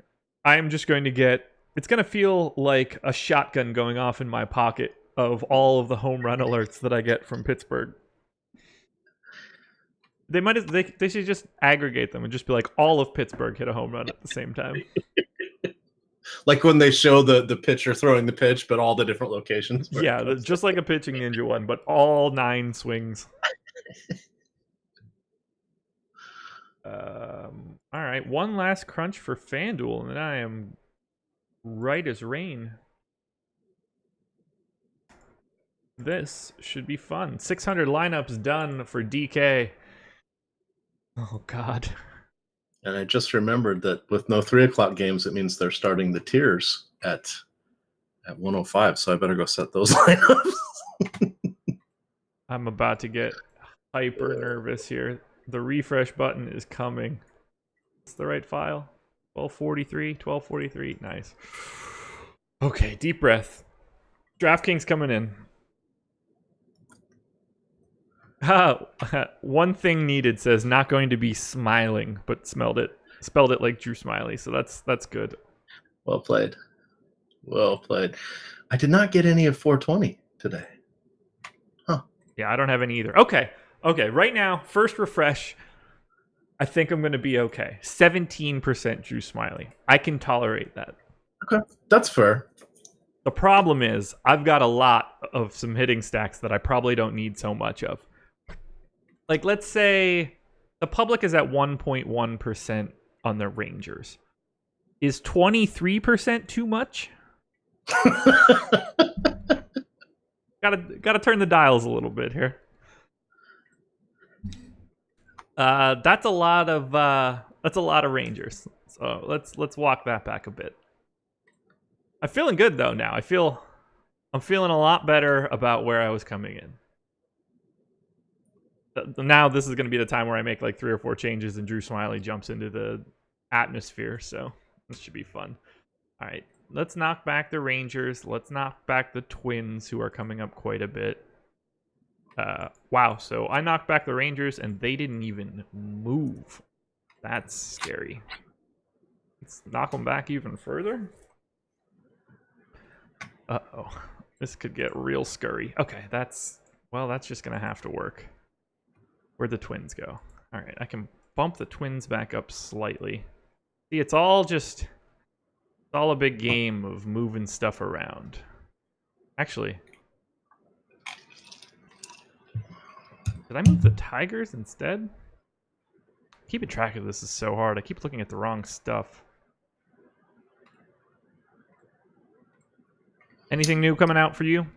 I'm just going to get... It's going to feel like a shotgun going off in my pocket of all of the home run alerts that I get from Pittsburgh. They should just aggregate them and just be like, all of Pittsburgh hit a home run at the same time. Like when they show the pitcher throwing the pitch, but all the different locations. Yeah, just like a pitching ninja one, but all 9 swings. All right, one last crunch for FanDuel, and then I am right as rain. This should be fun. 600 lineups done for DK. Oh, God. And I just remembered that with no 3 o'clock games, it means they're starting the tiers at 105. So I better go set those lineups. I'm about to get hyper nervous here. The refresh button is coming. It's the right file. 1243. Nice. Okay, deep breath. DraftKings coming in. One thing needed says not going to be smiling, but spelled it like Drew Smiley. So that's good. Well played. Well played. I did not get any of 420 today. Huh. Yeah, I don't have any either. Okay. Right now, first refresh. I think I'm going to be okay. 17% Drew Smiley. I can tolerate that. Okay, that's fair. The problem is I've got a lot of some hitting stacks that I probably don't need so much of. Like, let's say the public is at 1.1% on the Rangers. Is 23% too much? Gotta turn the dials a little bit here. That's a lot of Rangers. So let's walk that back a bit. I'm feeling good though now. I'm feeling a lot better about where I was coming in. Now this is going to be the time where I make like 3 or 4 changes and Drew Smiley jumps into the atmosphere. So this should be fun. All right, let's knock back the Rangers. Let's knock back the Twins, who are coming up quite a bit. Wow, so I knocked back the Rangers and they didn't even move. That's scary. Let's knock them back even further. Uh-oh. This could get real scurry. Okay, that's just going to have to work. Where'd the Twins go? All right, I can bump the Twins back up slightly. See, it's all a big game of moving stuff around. Actually, did I move the Tigers instead? Keeping track of this is so hard. I keep looking at the wrong stuff. Anything new coming out for you?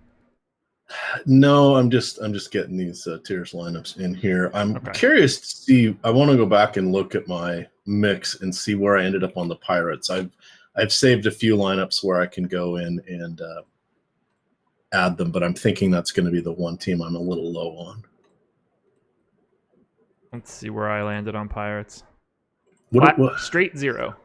No, I'm just getting these tiers lineups in here. I'm curious to see. I want to go back and look at my mix and see where I ended up on the Pirates. I've saved a few lineups where I can go in and add them, but I'm thinking that's going to be the one team I'm a little low on. Let's see where I landed on Pirates. What? Straight 0.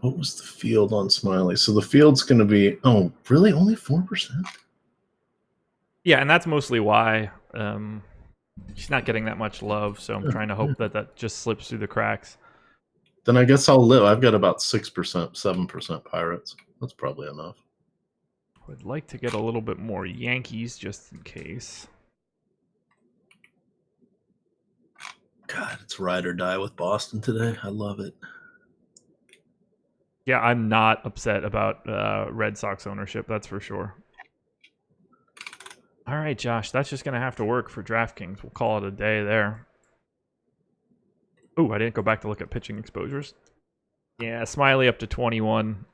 What was the field on Smiley? So the field's going to be, oh, really? Only 4%? Yeah, and that's mostly why she's not getting that much love, so I'm trying to hope that just slips through the cracks. Then I guess I'll live. I've got about 6%, 7% Pirates. That's probably enough. Would like to get a little bit more Yankees just in case. God, it's ride or die with Boston today. I love it. Yeah, I'm not upset about Red Sox ownership, that's for sure. All right, Josh, that's just going to have to work for DraftKings. We'll call it a day there. Oh, I didn't go back to look at pitching exposures. Yeah, Smiley up to 21.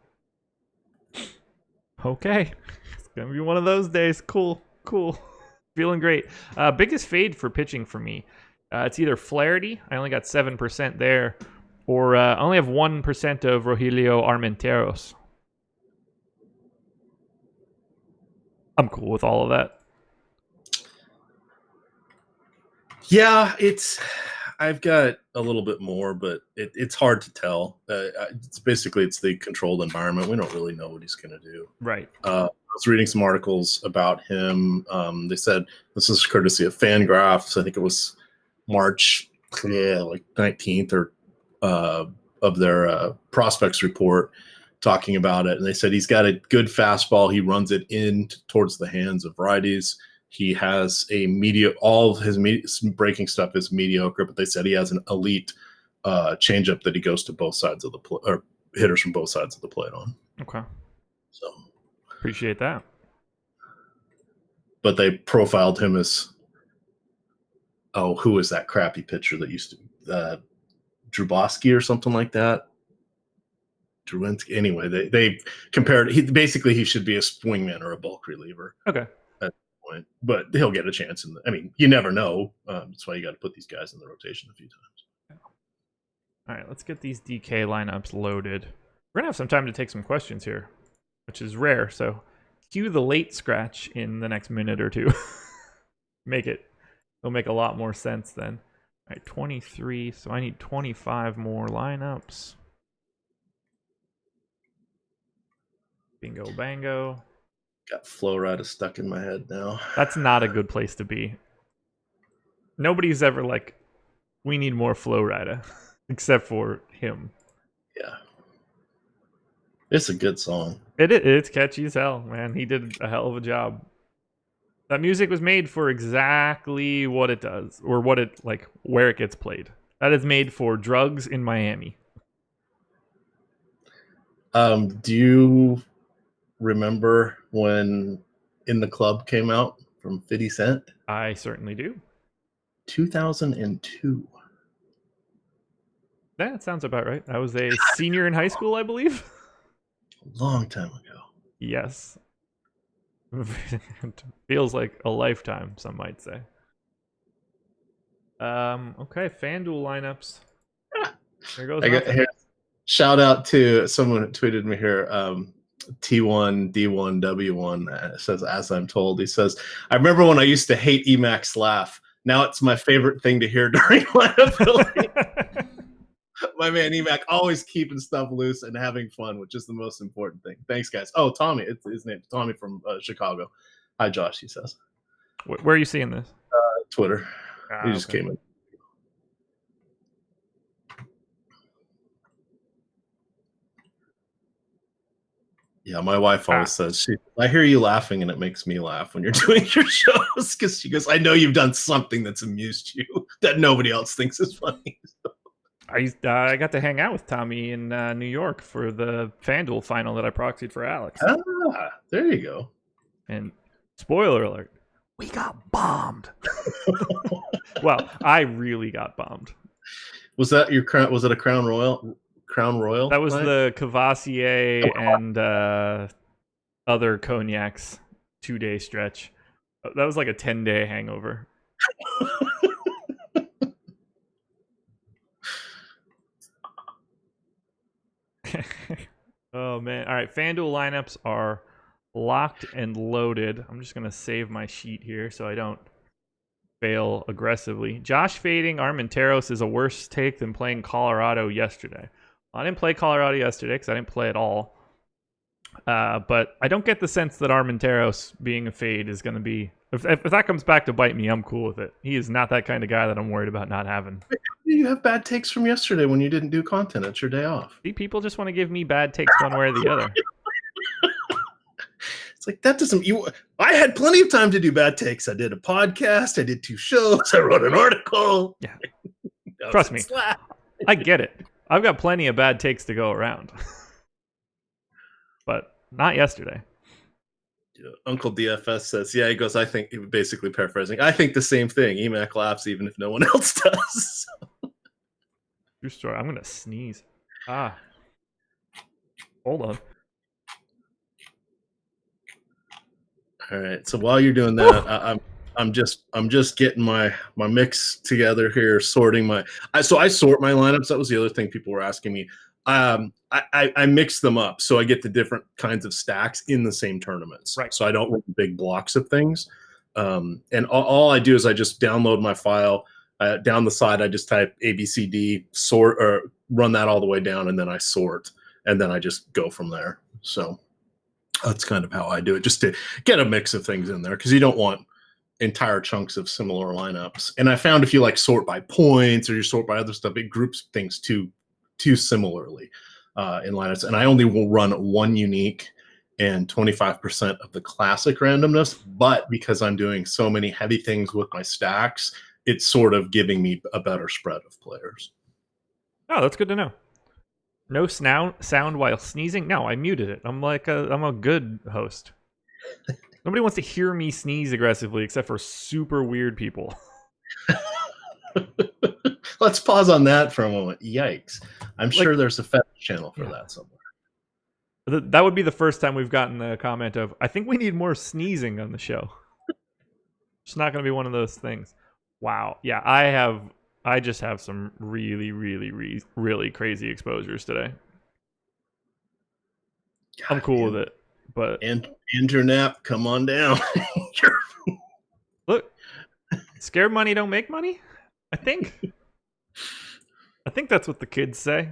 Okay. It's going to be one of those days. Cool. Feeling great. Biggest fade for pitching for me. It's either Flaherty. I only got 7% there. Or I only have 1% of Rogelio Armenteros. I'm cool with all of that. Yeah, I've got a little bit more, but it's hard to tell. It's the controlled environment. We don't really know what he's going to do. Right. I was reading some articles about him. They said this is courtesy of FanGraphs. I think it was March, like 19th or of their prospects report talking about it. And they said he's got a good fastball. He runs it in towards the hands of righties. He has all of his breaking stuff is mediocre, but they said he has an elite changeup that he goes to both sides of the plate, or hitters from both sides of the plate on. Okay. So appreciate that. But they profiled him as, who is that crappy pitcher that used to Drubowski or something like that? Drewinski. Anyway, they compared. He should be a swingman or a bulk reliever. Okay. Point, but he'll get a chance. You never know. That's why you got to put these guys in the rotation a few times. All right, let's get these DK lineups loaded. We're gonna have some time to take some questions here, which is rare. So cue the late scratch in the next minute or two. It'll make a lot more sense then. All right, 23. So I need 25 more lineups. Bingo bango. Got Flow Rida stuck in my head now. That's not a good place to be. Nobody's ever like, we need more Flow Rida, except for him. Yeah. It's a good song. It's catchy as hell, man. He did a hell of a job. That music was made for exactly what it does, or where it gets played. That is made for drugs in Miami. Do you remember when In the Club came out from 50 Cent? I certainly do. 2002. That sounds about right. I was a senior in high school, I believe. A long time ago. Yes. It feels like a lifetime, some might say. Okay, FanDuel lineups. There goes here. Shout out to someone who tweeted me here. T1 D1 W1 says, as I'm told, he says, I remember when I used to hate Emacs laugh. Now it's my favorite thing to hear during lineup building. My man Emac always keeping stuff loose and having fun, which is the most important thing. Thanks, guys. Oh, Tommy, it's his name, Tommy from Chicago. Hi, Josh. He says. Where are you seeing this? Twitter. He just came in. Yeah, my wife always says, I hear you laughing and it makes me laugh when you're doing your shows, because she goes, I know you've done something that's amused you that nobody else thinks is funny. I got to hang out with Tommy in New York for the FanDuel final that I proxied for Alex. There you go. And spoiler alert, we got bombed. Well, I really got bombed. Was that your crown? Was it a Crown Royal? Crown Royal? That was the Cavassier and other cognacs 2-day stretch. That was like a 10-day hangover. Oh man. All right, FanDuel lineups are locked and loaded. I'm just going to save my sheet here so I don't fail aggressively. Josh fading Armenteros is a worse take than playing Colorado yesterday. I didn't play Colorado yesterday because I didn't play at all. But I don't get the sense that Armenteros being a fade is going to be... If that comes back to bite me, I'm cool with it. He is not that kind of guy that I'm worried about not having. You have bad takes from yesterday when you didn't do content. It's your day off. See, people just want to give me bad takes one way or the other. It's like, that doesn't... I had plenty of time to do bad takes. I did a podcast. I did 2 shows. I wrote an article. Yeah. Trust me. I get it. I've got plenty of bad takes to go around. But not yesterday. Yeah, Uncle DFS says, he goes, I think, basically paraphrasing, I think the same thing. Emac laughs even if no one else does. True story. I'm going to sneeze. Hold on. All right. So while you're doing that, I'm just getting my mix together here, sorting I sort my lineups. That was the other thing people were asking me. I mix them up so I get the different kinds of stacks in the same tournaments. Right. So I don't run big blocks of things. And all I do is I just download my file. Down the side, I just type ABCD, sort, or run that all the way down, and then I sort, and then I just go from there. So that's kind of how I do it, just to get a mix of things in there, because you don't want entire chunks of similar lineups. And I found if you like sort by points or you sort by other stuff, it groups things too similarly in lineups. And I only will run one unique and 25% of the classic randomness. But because I'm doing so many heavy things with my stacks, it's sort of giving me a better spread of players. Oh, that's good to know. No sound while sneezing? No, I muted it. I'm a good host. Nobody wants to hear me sneeze aggressively except for super weird people. Let's pause on that for a moment. Yikes. I'm sure there's a fetish channel for that somewhere. That would be the first time we've gotten a comment of, I think we need more sneezing on the show. It's not going to be one of those things. Wow. Yeah, I just have some really, really, really crazy exposures today. God, I'm cool with it, but Andrew Knapp, come on down. Look, scared money don't make money. I think that's what the kids say.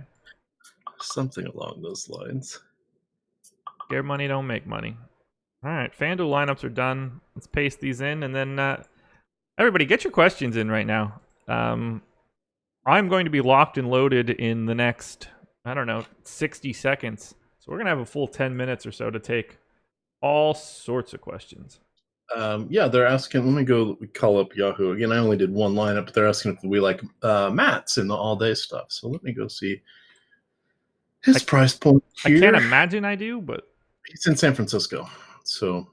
Something along those lines. Scared money don't make money. All right, FanDuel lineups are done. Let's paste these in, and then everybody get your questions in right now. I'm going to be locked and loaded in the next, 60 seconds. So we're going to have a full 10 minutes or so to take all sorts of questions. Yeah, they're asking, let me go call up Yahoo. Again, I only did one lineup, but they're asking if we like Matt's in the all-day stuff. So let me go see his price point here. I can't imagine I do, but... He's in San Francisco, so...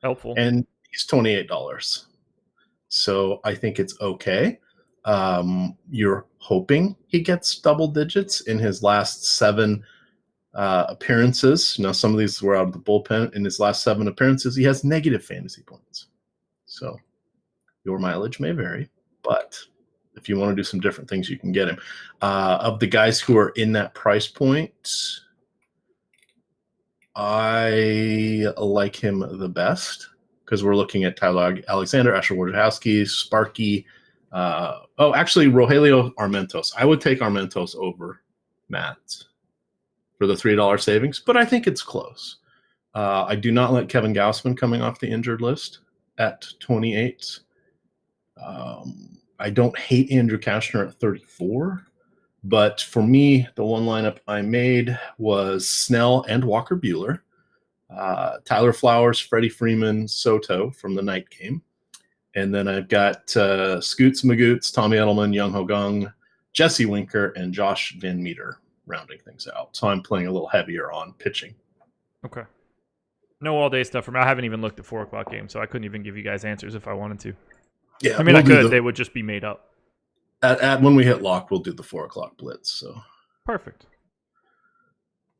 Helpful. And he's $28. So I think it's okay. You're hoping he gets double digits in his last 7 appearances. Now, some of these were out of the bullpen. In his last 7 appearances, he has negative fantasy points. So your mileage may vary, but if you want to do some different things, you can get him. Of the guys who are in that price point, I like him the best because we're looking at Tyler Alexander, Asher Wojciechowski, Sparky. Actually, Rogelio Armentos. I would take Armentos over Matt for the $3 savings, but I think it's close. I do not like Kevin Gausman coming off the injured list at 28. I don't hate Andrew Cashner at 34, but for me, the one lineup I made was Snell and Walker Buehler, Tyler Flowers, Freddie Freeman, Soto from the night game. And then I've got Scoots Magoots, Tommy Edelman, Young Ho Gung, Jesse Winker, and Josh Van Meter rounding things out. So I'm playing a little heavier on pitching. Okay. No all-day stuff for me. I haven't even looked at 4 o'clock games, so I couldn't even give you guys answers if I wanted to. Yeah, I mean, I could. They would just be made up. At when we hit lock, we'll do the 4 o'clock blitz. So perfect.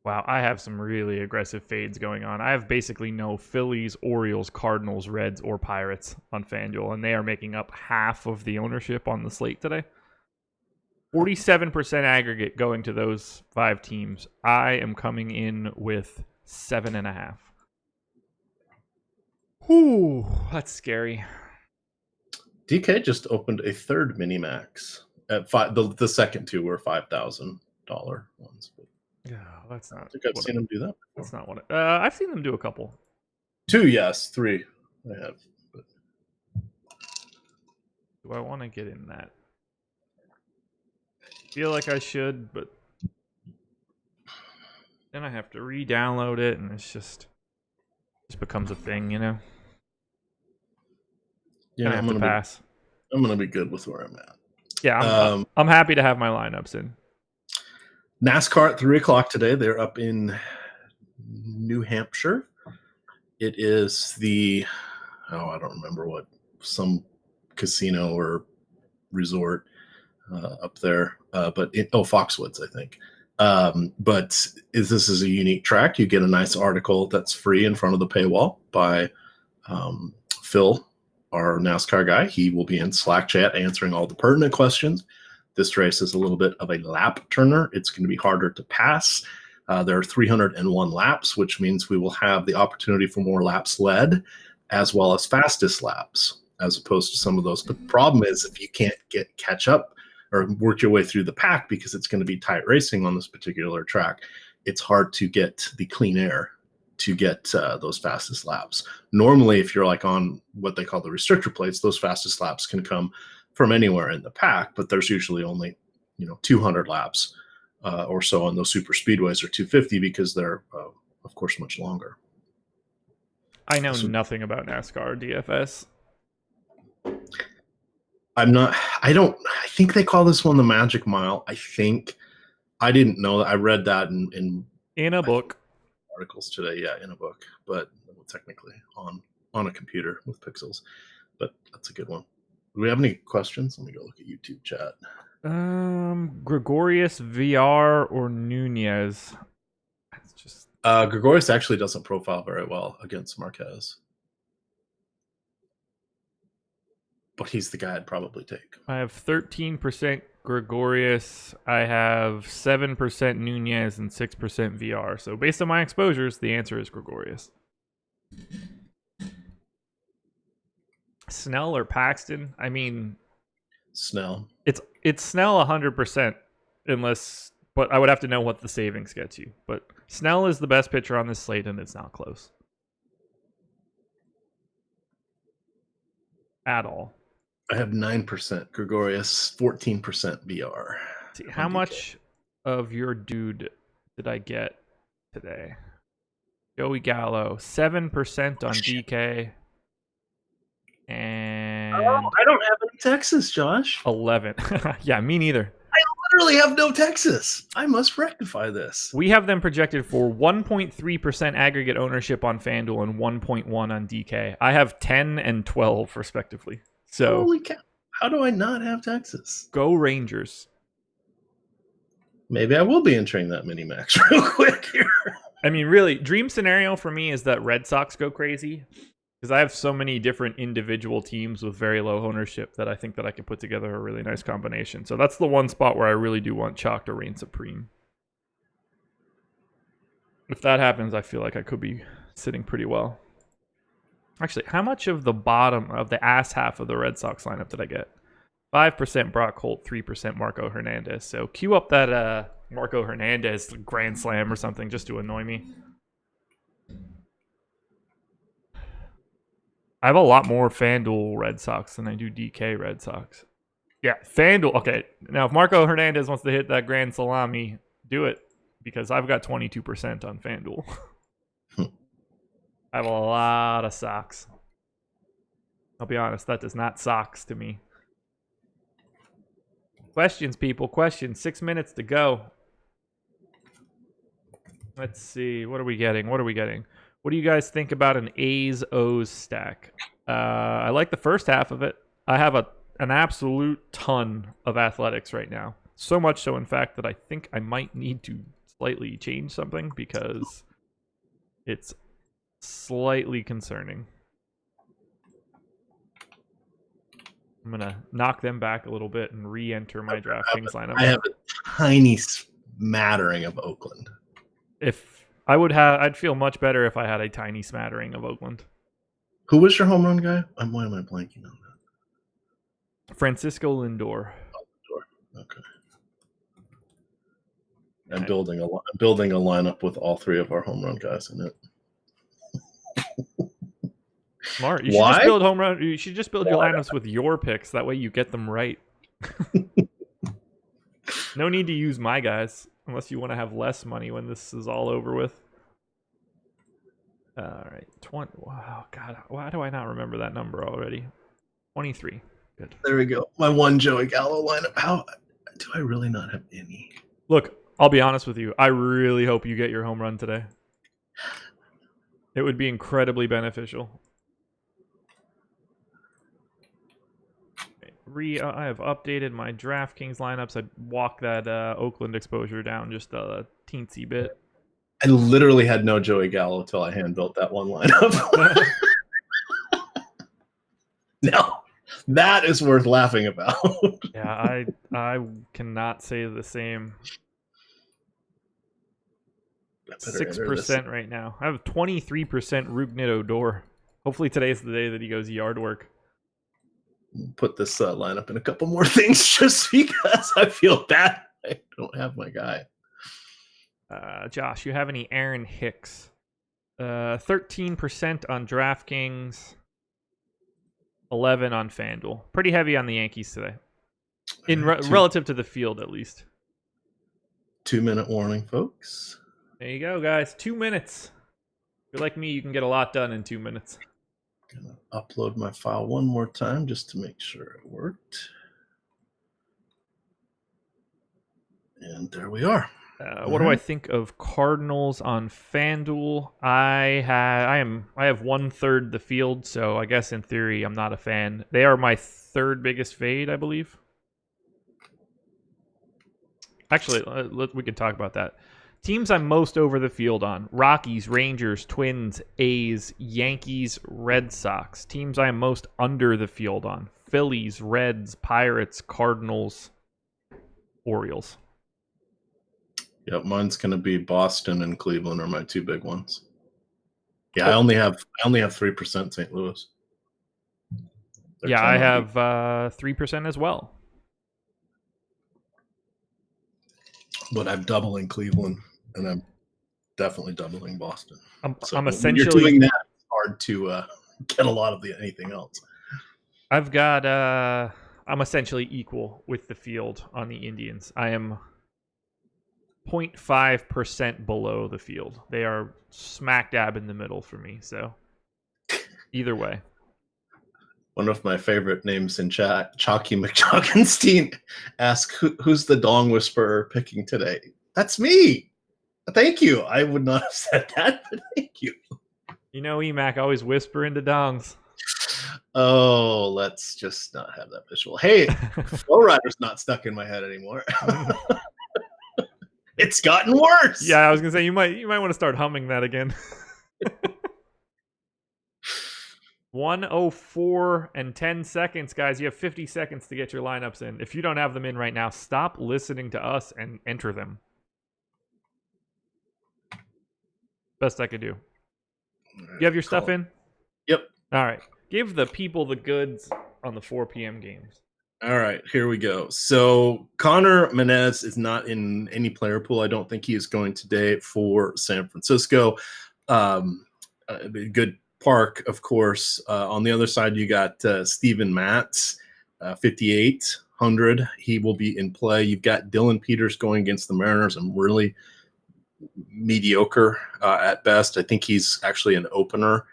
Wow, I have some really aggressive fades going on. I have basically no Phillies, Orioles, Cardinals, Reds, or Pirates on FanDuel, and they are making up half of the ownership on the slate today. 47% aggregate going to those 5 teams. I am coming in with 7.5. Whew, that's scary. DK just opened a third mini max at 5. The second 2 were $5,000 ones. Yeah, that's not. I think I've seen him do that before. That's not what I've seen them do a couple. 2, yes. 3, I have. But... Do I want to get in that? I feel like I should, but then I have to re-download it, and it's just becomes a thing, you know. Yeah, I'm gonna pass. I'm gonna be good with where I'm at. Yeah, I'm happy to have my lineups in. NASCAR at 3 o'clock today. They're up in New Hampshire. It is I don't remember what, some casino or resort up there, but Foxwoods, I think. But this is a unique track. You get a nice article that's free in front of the paywall by Phil, our NASCAR guy. He will be in Slack chat answering all the pertinent questions. This race is a little bit of a lap turner. It's going to be harder to pass. There are 301 laps, which means we will have the opportunity for more laps led, as well as fastest laps, as opposed to some of those. But the problem is if you can't catch up or work your way through the pack, because it's going to be tight racing on this particular track, it's hard to get the clean air to get those fastest laps. Normally, if you're like on what they call the restrictor plates, those fastest laps can come from anywhere in the pack, but there's usually only 200 laps or so on those super speedways, or 250, because they're of course much longer. I know nothing about NASCAR DFS. I think they call this one the Magic Mile. I didn't know that. I read that in a book. Articles today. Yeah, in a book, but technically on a computer with pixels. But that's a good one. Do we have any questions? Let me go look at YouTube chat. Gregorius, VR, or Nunez? It's just Gregorius actually doesn't profile very well against Marquez, but he's the guy I'd probably take. I have 13% Gregorius. I have 7% Nunez and 6% VR. So based on my exposures, the answer is Gregorius. Snell or Paxton? I mean, Snell. It's Snell 100%, but I would have to know what the savings gets you. But Snell is the best pitcher on this slate, and it's not close at all. I have 9% Gregorius, 14% VR. See, how much of your dude did I get today? Joey Gallo, 7% on DK. And I don't have any Texas, Josh. 11. Yeah, me neither. I literally have no Texas. I must rectify this. We have them projected for 1.3% aggregate ownership on FanDuel and 1.1 on DK. I have 10 and 12 respectively. So holy cow. How do I not have Texas? Go Rangers. Maybe I will be entering that mini max real quick here. I mean, really, dream scenario for me is that Red Sox go crazy, because I have so many different individual teams with very low ownership that I think that I can put together a really nice combination. So that's the one spot where I really do want Chalk to reign supreme. If that happens, I feel like I could be sitting pretty well. Actually, how much of the bottom of the ass half of the Red Sox lineup did I get? 5% Brock Holt, 3% Marco Hernandez. So cue up that Marco Hernandez grand slam or something just to annoy me. I have a lot more FanDuel Red Sox than I do DK Red Sox. Yeah, FanDuel. Okay, now if Marco Hernandez wants to hit that grand salami, do it, because I've got 22% on FanDuel. I have a lot of socks. I'll be honest, that does not socks to me. Questions, people. Questions. 6 minutes to go. Let's see. What are we getting? What do you guys think about an A's O's stack? I like the first half of it. I have an absolute ton of Athletics right now. So much so, in fact, that I think I might need to slightly change something, because it's slightly concerning. I'm going to knock them back a little bit and re-enter my DraftKings lineup. I have a tiny smattering of Oakland. I'd feel much better if I had a tiny smattering of Oakland. Who was your home run guy? Why am I blanking on that? Francisco Lindor. Okay. I'm building a lineup with all three of our home run guys in it. Smart. You should just build your lineups with your picks. That way you get them right. No need to use my guys unless you want to have less money when this is all over with. All right, 20. Wow, God, why do I not remember that number already? 23. Good. There we go. My one Joey Gallo lineup. How do I really not have any? Look, I'll be honest with you. I really hope you get your home run today. It would be incredibly beneficial. I have updated my DraftKings lineups. I walked that Oakland exposure down just a teensy bit. I literally had no Joey Gallo until I hand built that one lineup. No, that is worth laughing about. Yeah, I cannot say the same. 6% right now. I have 23% Rougned Odor. Hopefully today's the day that he goes yard work. Put this lineup in a couple more things just because I feel bad I don't have my guy. Josh, you have any Aaron Hicks? 13% on DraftKings, 11 on FanDuel. Pretty heavy on the Yankees today, relative to the field at least. 2-minute warning, folks. There you go, guys. 2 minutes. If you're like me, you can get a lot done in 2 minutes. Gonna upload my file one more time just to make sure it worked. And there we are. What do I think of Cardinals on FanDuel? I have 1/3 the field, so I guess in theory I'm not a fan. They are my third biggest fade, I believe. Actually, we can talk about that. Teams I'm most over the field on: Rockies, Rangers, Twins, A's, Yankees, Red Sox. Teams I am most under the field on: Phillies, Reds, Pirates, Cardinals, Orioles. Yep, mine's gonna be Boston and Cleveland are my two big ones. Yeah, I only have 3% St. Louis. Yeah, I have 3% as well. But I'm doubling Cleveland, and I'm definitely doubling Boston. I'm essentially when you're doing that. It's hard to get a lot of anything else. I've got I'm essentially equal with the field on the Indians. I am 0.5% below the field. They are smack dab in the middle for me. So either way. One of my favorite names in chat, Chalky McChalkenstein, asks, who's the Dong Whisperer picking today? That's me. Thank you. I would not have said that, but thank you. You know, Emac always whisper into dongs. Oh, let's just not have that visual. Hey, Flow Rider's not stuck in my head anymore. It's gotten worse. Yeah, I was gonna say you might want to start humming that again. 1:04 and 10 seconds, guys. You have 50 seconds to get your lineups in. If you don't have them in right now, stop listening to us and enter them. Best I could do. You have your stuff in? Yep. All right. Give the people the goods on the 4 p.m. games. All right, here we go. So Connor Menez is not in any player pool. I don't think he is going today for San Francisco. Good Park, of course. On the other side, you got Steven Matz, 5,800. He will be in play. You've got Dylan Peters going against the Mariners. I'm really mediocre at best. I think he's actually an opener.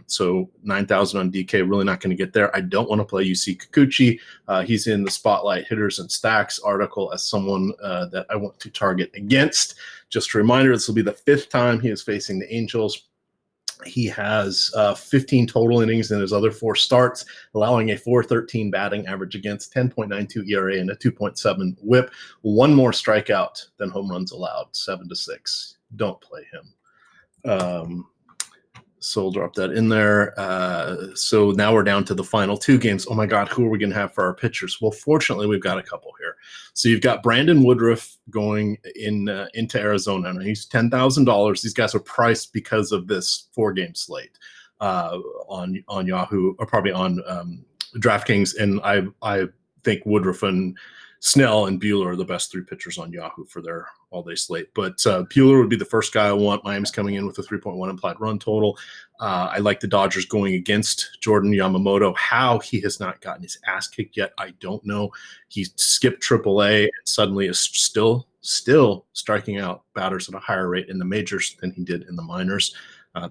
So 9,000 on DK, really not going to get there. I don't want to play UC Kikuchi. He's in the Spotlight Hitters and Stacks article as someone that I want to target against. Just a reminder, this will be the 5th time he is facing the Angels. He has 15 total innings in his other 4 starts, allowing a 4.13 batting average against, 10.92 ERA, and a 2.7 WHIP. One more strikeout than home runs allowed, 7-6. Don't play him. So we'll drop that in there. So now we're down to the final 2 games. Oh my God, who are we going to have for our pitchers? Well, fortunately, we've got a couple here. So you've got Brandon Woodruff going into Arizona. And he's $10,000. These guys are priced because of this 4-game slate on Yahoo, or probably on DraftKings. And I think Woodruff and Snell and Buehler are the best 3 pitchers on Yahoo for their all-day slate. But Buehler would be the first guy I want. Miami's coming in with a 3.1 implied run total. I like the Dodgers going against Jordan Yamamoto. How he has not gotten his ass kicked yet, I don't know. He skipped AAA and suddenly is still striking out batters at a higher rate in the majors than he did in the minors.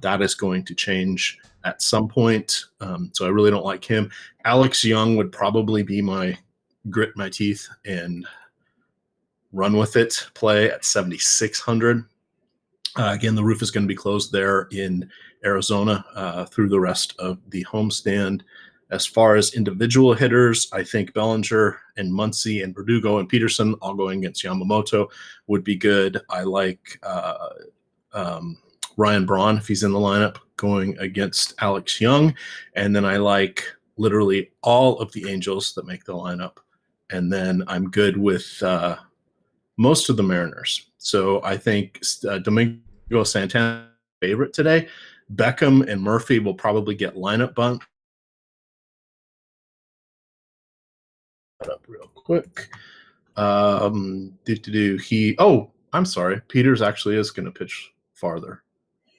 That is going to change at some point. So I really don't like him. Alex Young would probably be my grit my teeth and run with it play at 7,600. Again, the roof is going to be closed there in Arizona through the rest of the homestand. As far as individual hitters, I think Bellinger and Muncy and Verdugo and Peterson all going against Yamamoto would be good. I like Ryan Braun, if he's in the lineup, going against Alex Young. And then I like literally all of the Angels that make the lineup. And then I'm good with most of the Mariners. So I think Domingo Santana favorite today. Beckham and Murphy will probably get lineup bunt. Up real quick. I'm sorry. Peters actually is going to pitch farther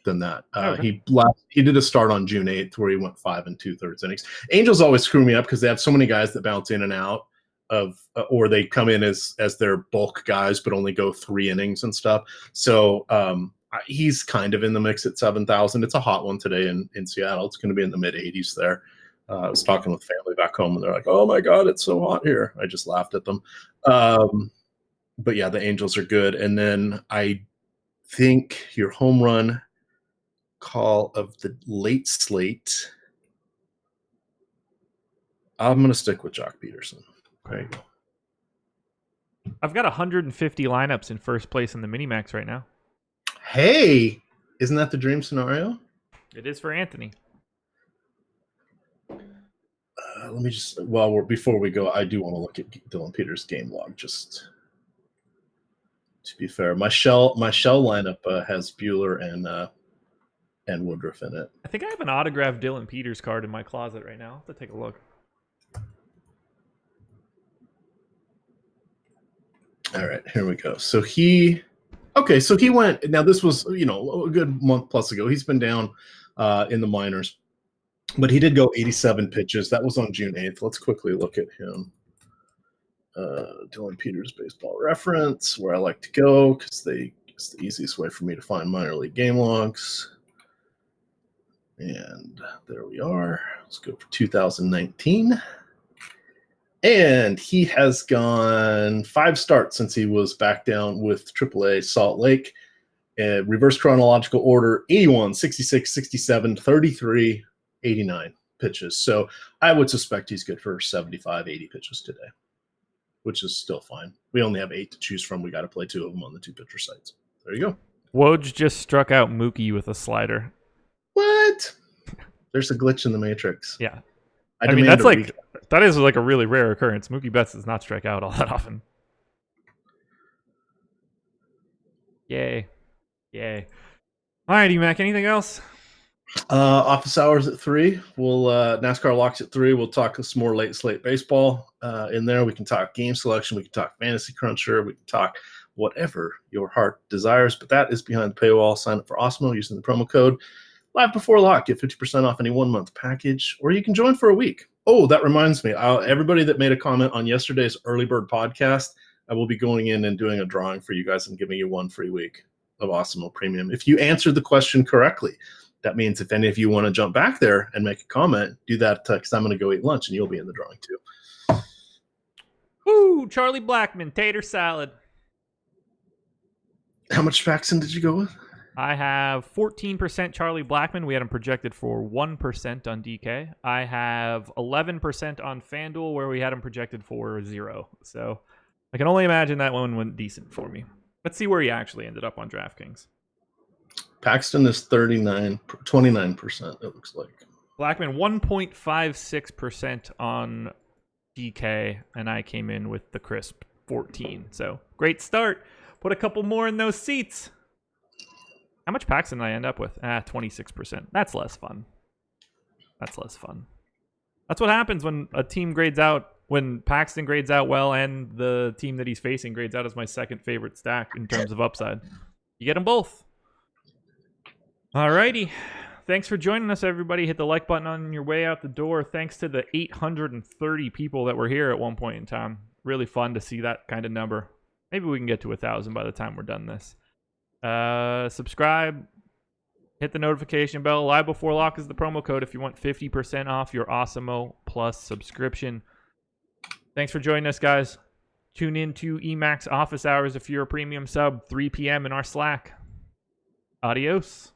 than that. Okay. He did a start on June 8th where he went 5 2/3 innings. Angels always screw me up because they have so many guys that bounce in and out of, or they come in as their bulk guys but only go 3 innings and stuff. So he's kind of in the mix at 7,000. It's a hot one today in Seattle. It's going to be in the mid 80s there. I was talking with family back home, and they're like, "Oh my God, it's so hot here." I just laughed at them. But yeah, the Angels are good. And then I think your home run call of the late slate, I'm going to stick with Jock Peterson. Okay. I've got 150 lineups in first place in the Minimax right now. Hey, isn't that the dream scenario? It is for Anthony. Let me just, before we go, I do want to look at Dylan Peters' game log, just to be fair. My shell lineup has Buehler and Woodruff in it. I think I have an autographed Dylan Peters card in my closet right now. I'll have to take a look. All right, here we go. So he went, now this was, a good month plus ago. He's been down in the minors, but he did go 87 pitches. That was on June 8th. Let's quickly look at him. Dylan Peters Baseball Reference, where I like to go because it's the easiest way for me to find minor league game logs. And there we are. Let's go for 2019. And he has gone 5 starts since he was back down with AAA Salt Lake. Reverse chronological order, 81, 66, 67, 33, 89 pitches. So I would suspect he's good for 75, 80 pitches today, which is still fine. We only have 8 to choose from. We got to play 2 of them on the 2 pitcher sites. There you go. Woj just struck out Mookie with a slider. What? There's a glitch in the matrix. Yeah. I mean, that is like a really rare occurrence. Mookie Betts does not strike out all that often. Yay. All righty, Mac. Anything else? Office hours at 3. We'll NASCAR locks at 3. We'll talk some more late slate baseball in there. We can talk game selection. We can talk fantasy cruncher. We can talk whatever your heart desires. But that is behind the paywall. Sign up for Osmo using the promo code Live Before Lock. Get 50% off any 1-month package, or you can join for a week. Oh, that reminds me. Everybody that made a comment on yesterday's Early Bird podcast, I will be going in and doing a drawing for you guys and giving you 1 free week of Osmo Premium. If you answered the question correctly, that means if any of you want to jump back there and make a comment, do that because I'm going to go eat lunch and you'll be in the drawing too. Ooh, Charlie Blackmon, tater salad. How much Faxon did you go with? I have 14% Charlie Blackmon. We had him projected for 1% on DK. I have 11% on FanDuel, where we had him projected for 0. So I can only imagine that one went decent for me. Let's see where he actually ended up on DraftKings. Paxton is 29%, it looks like. Blackmon, 1.56% on DK, and I came in with the crisp 14. So great start. Put a couple more in those seats. How much Paxton did I end up with? 26%. That's less fun. That's what happens when a team grades out, when Paxton grades out well and the team that he's facing grades out as my second favorite stack in terms of upside. You get them both. Alrighty. Thanks for joining us, everybody. Hit the like button on your way out the door. Thanks to the 830 people that were here at one point in time. Really fun to see that kind of number. Maybe we can get to 1,000 by the time we're done this. Subscribe, hit the notification bell. Live Before Lock is the promo code if you want 50% off your Osmo Plus subscription. Thanks for joining us, guys. Tune in to Emacs office hours if you're a premium sub, 3 p.m. in our Slack. Adios.